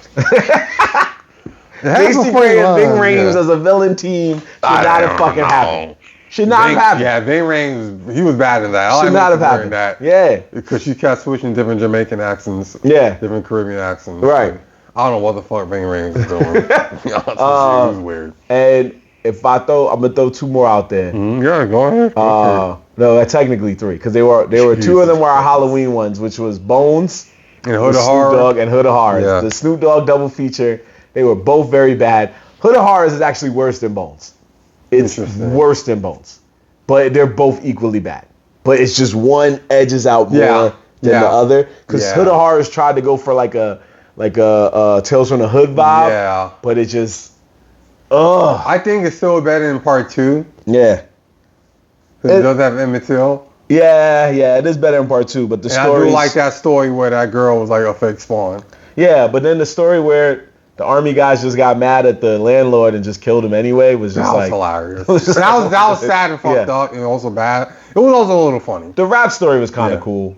[SPEAKER 2] Macy Gray and Ving Rhames as a villain team should not have fucking happened. Should not have happened.
[SPEAKER 1] Yeah, Ving Rhames, he was bad in that.
[SPEAKER 2] Should not have happened.
[SPEAKER 1] That.
[SPEAKER 2] Yeah.
[SPEAKER 1] Because she kept switching different Jamaican accents.
[SPEAKER 2] Yeah.
[SPEAKER 1] Different Caribbean accents.
[SPEAKER 2] Right.
[SPEAKER 1] I don't know what the fuck Ving Rhames is doing. It was weird.
[SPEAKER 2] And if I'm gonna throw two more out there.
[SPEAKER 1] Yeah, go ahead.
[SPEAKER 2] No, technically three, because they were two of them were our Halloween ones, which was Bones
[SPEAKER 1] and Hood of
[SPEAKER 2] Horror. Snoop Dogg and Hood of Horrors.
[SPEAKER 1] Yeah.
[SPEAKER 2] The Snoop Dogg double feature. They were both very bad. Hood of Horrors is actually worse than Bones. It's worse than Bones. But they're both equally bad. But it's just one edges out more than the other. Because Hood of Horrors tried to go for like a Tales from the Hood vibe.
[SPEAKER 1] Yeah.
[SPEAKER 2] But it just
[SPEAKER 1] I think it's still better than part 2.
[SPEAKER 2] Yeah.
[SPEAKER 1] Because it does have Emmett Till.
[SPEAKER 2] Yeah, it is better in part 2. But the story.
[SPEAKER 1] I do like that story where that girl was like a fake spawn.
[SPEAKER 2] Yeah, but then the story where the army guys just got mad at the landlord and just killed him anyway was just
[SPEAKER 1] that was hilarious. that was sad and fucked up and also bad. It was also a little funny.
[SPEAKER 2] The rap story was kind of cool.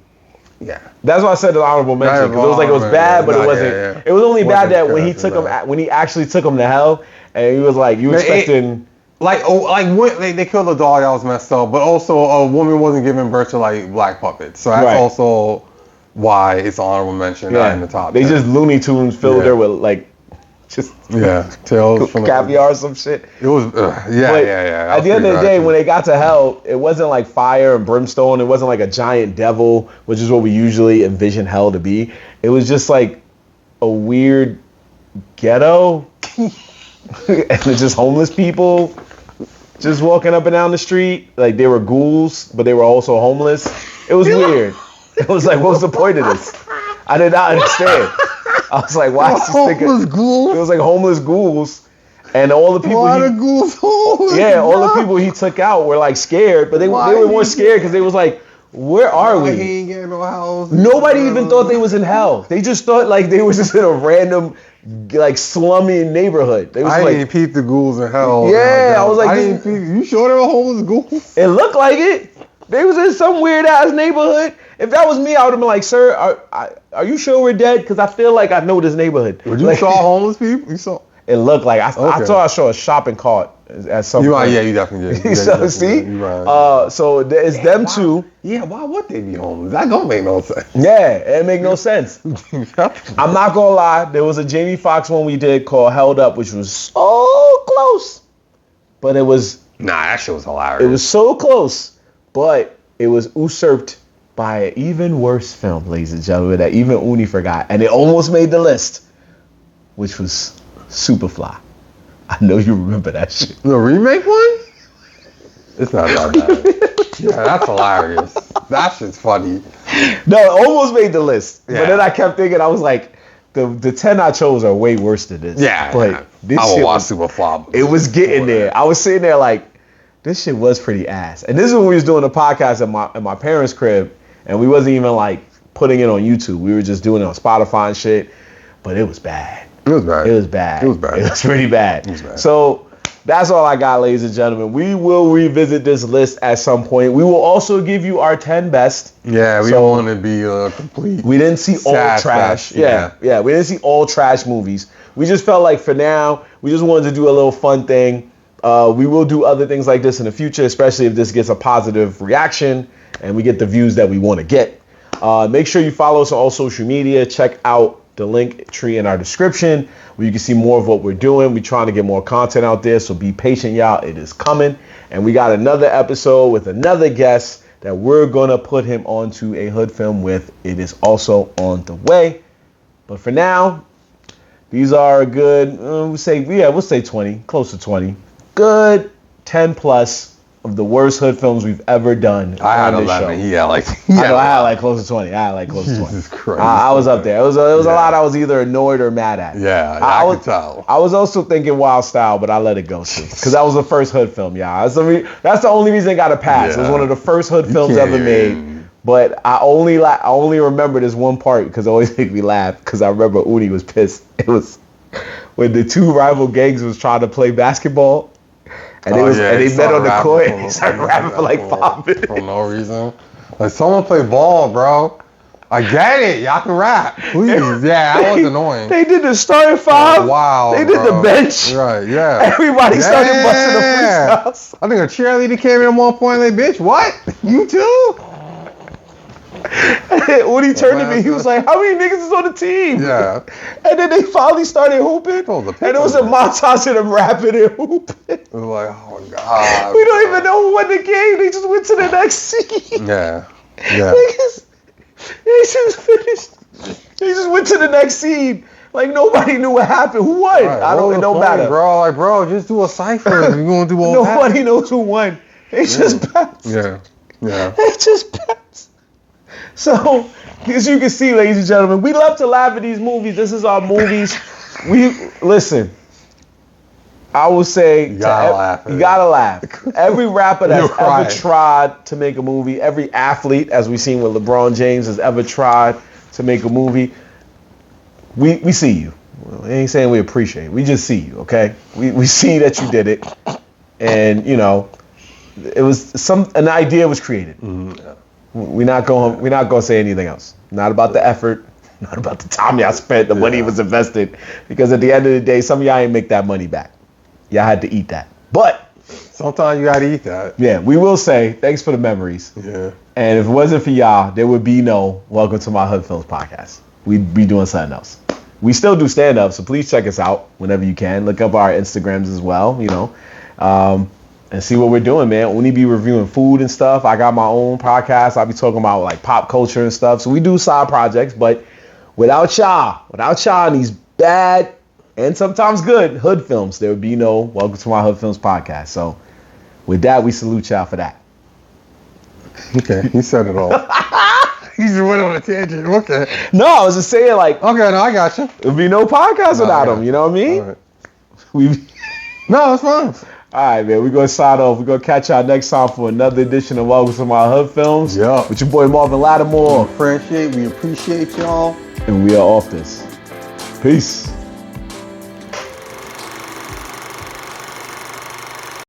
[SPEAKER 1] Yeah.
[SPEAKER 2] That's why I said the honorable mention, because it was like it was bad, but it wasn't. It was only bad that when he actually took him to hell, and he was like, you expecting.
[SPEAKER 1] When they killed a dog, that was messed up. But also, a woman wasn't giving birth to like black puppets, so that's also why it's an honorable mention, not in the top.
[SPEAKER 2] They just Looney Tunes filled her with like, just
[SPEAKER 1] tails from
[SPEAKER 2] caviar or some shit.
[SPEAKER 1] It was yeah.
[SPEAKER 2] At the end of the day, when they got to hell, it wasn't like fire and brimstone. It wasn't like a giant devil, which is what we usually envision hell to be. It was just like a weird ghetto, and it's just homeless people just walking up and down the street. Like they were ghouls, but they were also homeless. It was weird. It was like, what was the point of this? I did not understand. I was like, why is this
[SPEAKER 1] homeless ghouls?
[SPEAKER 2] It was like homeless ghouls, and all the people.
[SPEAKER 1] All the
[SPEAKER 2] people he took out were like scared, but they were more scared because they was like, where are we?
[SPEAKER 1] He ain't getting no house.
[SPEAKER 2] Nobody even thought they was in hell. They just thought like they was just in a random, like slummy neighborhood. They was
[SPEAKER 1] I didn't peep the ghouls in hell.
[SPEAKER 2] Yeah, I was like,
[SPEAKER 1] you sure they were homeless ghouls?
[SPEAKER 2] It looked like it. They was in some weird ass neighborhood. If that was me, I would have been like, sir, are you sure we're dead? Because I feel like I know this neighborhood.
[SPEAKER 1] You saw homeless people? You saw?
[SPEAKER 2] It looked like I
[SPEAKER 1] Okay.
[SPEAKER 2] thought I saw a shopping cart at some
[SPEAKER 1] You
[SPEAKER 2] point.
[SPEAKER 1] right, yeah, you definitely did.
[SPEAKER 2] So, see?
[SPEAKER 1] You right.
[SPEAKER 2] So it's them
[SPEAKER 1] why,
[SPEAKER 2] two.
[SPEAKER 1] Yeah, why would they be homeless? That don't make no sense.
[SPEAKER 2] Yeah, it make no sense. I'm not gonna lie. There was a Jamie Foxx one we did called Held Up, which was so close, but it was
[SPEAKER 1] Nah, that shit was hilarious.
[SPEAKER 2] it was so close, but it was usurped by an even worse film, ladies and gentlemen, that even Oni forgot, and it almost made the list, which was Superfly. I know you remember that shit.
[SPEAKER 1] The remake one? It's not that bad. Yeah, that's hilarious. That shit's funny.
[SPEAKER 2] No, it almost made the list,
[SPEAKER 1] Yeah.
[SPEAKER 2] but then I kept thinking, I was like, the 10 I chose are way worse than this.
[SPEAKER 1] Yeah,
[SPEAKER 2] but this
[SPEAKER 1] I
[SPEAKER 2] shit
[SPEAKER 1] will watch
[SPEAKER 2] was,
[SPEAKER 1] Superfly.
[SPEAKER 2] it was getting there. I was sitting there like, this shit was pretty ass. And this is when we was doing the podcast at my parents' crib, and we wasn't even like putting it on YouTube. We were just doing it on Spotify and shit. But it was bad.
[SPEAKER 1] It was bad.
[SPEAKER 2] It was bad.
[SPEAKER 1] It was bad.
[SPEAKER 2] It was pretty bad.
[SPEAKER 1] It was bad.
[SPEAKER 2] So that's all I got, ladies and gentlemen. We will revisit this list at some point. We will also give you our 10 best.
[SPEAKER 1] Yeah, we
[SPEAKER 2] So-
[SPEAKER 1] don't want to be complete.
[SPEAKER 2] We didn't see all
[SPEAKER 1] Sad
[SPEAKER 2] trash.
[SPEAKER 1] fest,
[SPEAKER 2] Yeah. We didn't see all trash movies. We just felt like for now, we just wanted to do a little fun thing. We will do other things like this in the future, especially if this gets a positive reaction and we get the views that we want to get. Make sure you follow us on all social media. Check out the link tree in our description where you can see more of what we're doing. We're trying to get more content out there, so be patient, y'all. It is coming. And we got another episode with another guest that we're going to put him onto a hood film with. It is also on the way. But for now, these are a good, we'll say 20, close to 20. Good 10 plus of the worst hood films we've ever done.
[SPEAKER 1] I had
[SPEAKER 2] on this
[SPEAKER 1] 11.
[SPEAKER 2] show.
[SPEAKER 1] Yeah, like
[SPEAKER 2] I had like close to 20.
[SPEAKER 1] Jesus Christ.
[SPEAKER 2] I was up there. It was a lot I was either annoyed or mad at.
[SPEAKER 1] Yeah,
[SPEAKER 2] I
[SPEAKER 1] I could tell.
[SPEAKER 2] I was also thinking Wild Style, but I let it go too. Because that was the first hood film, y'all. That's the only reason it got a pass. It was
[SPEAKER 1] Yeah.
[SPEAKER 2] one of the first hood films
[SPEAKER 1] can't
[SPEAKER 2] ever made.
[SPEAKER 1] even-
[SPEAKER 2] But I only remember this one part because it always made me laugh because I remember Uni was pissed. It was when the two rival gangs was trying to play basketball. And they met on the court and they started rapping for like 5 minutes.
[SPEAKER 1] For no reason. Like, someone play ball, bro. I get it. Y'all can rap. Please. Yeah, that was annoying.
[SPEAKER 2] They did the starting five.
[SPEAKER 1] Wow.
[SPEAKER 2] They did
[SPEAKER 1] bro.
[SPEAKER 2] the bench.
[SPEAKER 1] Right, yeah.
[SPEAKER 2] Everybody started busting the
[SPEAKER 1] Yeah.
[SPEAKER 2] freestyles.
[SPEAKER 1] I think a cheerleader came in at one point and they, bitch, what? You too?
[SPEAKER 2] When he turned to me, he was like, how many niggas is on the team?
[SPEAKER 1] Yeah.
[SPEAKER 2] And then they finally started hooping.
[SPEAKER 1] Oh, the
[SPEAKER 2] And it was a
[SPEAKER 1] picture.
[SPEAKER 2] montage of them rapping and hooping.
[SPEAKER 1] It was like, oh, God.
[SPEAKER 2] We don't even know who won the game. They just went to the next scene.
[SPEAKER 1] Yeah. Yeah.
[SPEAKER 2] Niggas, they just finished. They just went to the next scene. Like nobody knew what happened. Who won?
[SPEAKER 1] Right,
[SPEAKER 2] I don't. It don't matter.
[SPEAKER 1] Bro, like, bro, just do a cipher. If you're going to do all that.
[SPEAKER 2] Nobody knows who won. They just passed.
[SPEAKER 1] Yeah. Yeah.
[SPEAKER 2] They just passed. So, as you can see, ladies and gentlemen, we love to laugh at these movies. This is our movies. Listen. I will say,
[SPEAKER 1] You gotta laugh at
[SPEAKER 2] you
[SPEAKER 1] it.
[SPEAKER 2] gotta laugh. Every rapper
[SPEAKER 1] You'll
[SPEAKER 2] that's
[SPEAKER 1] cry.
[SPEAKER 2] ever tried to make a movie, every athlete, as we've seen with LeBron James, has ever tried to make a movie. We see you. We ain't saying we appreciate it. We just see you, okay? We see that you did it, and you know, it was an idea was created. We're not going to say anything else. Not about the effort, not about the time y'all spent, the money was invested, because at the end of the day, some of y'all ain't make that money back. Y'all had to eat that. But
[SPEAKER 1] Sometimes you gotta eat that.
[SPEAKER 2] yeah, we will say thanks for the memories.
[SPEAKER 1] Yeah.
[SPEAKER 2] And if it wasn't for y'all, there would be no Welcome to My Hood Films podcast. We'd be doing something else. We still do stand-up, so please check us out whenever you can. Look up our Instagrams as well, you know, and see what we're doing, man. Only be reviewing food and stuff. I got my own podcast. I'll be talking about like pop culture and stuff. So we do side projects, but without y'all and these bad and sometimes good hood films, there would be no Welcome to My Hood Films podcast. So with that, we salute y'all for that.
[SPEAKER 1] Okay, he said it all. He just went on a tangent. Okay.
[SPEAKER 2] No, I was just saying, like,
[SPEAKER 1] Okay, no, I got you.
[SPEAKER 2] there'd be no podcast
[SPEAKER 1] No,
[SPEAKER 2] without
[SPEAKER 1] I got
[SPEAKER 2] him. You know what I mean?
[SPEAKER 1] All right.
[SPEAKER 2] We.
[SPEAKER 1] No, it's fine.
[SPEAKER 2] All right, man. We're going to sign off. We're going to catch y'all next time for another edition of Welcome to My Hood Films.
[SPEAKER 1] Yeah.
[SPEAKER 2] With your boy Marvin Lattimore.
[SPEAKER 1] We appreciate y'all.
[SPEAKER 2] And we are off this. Peace.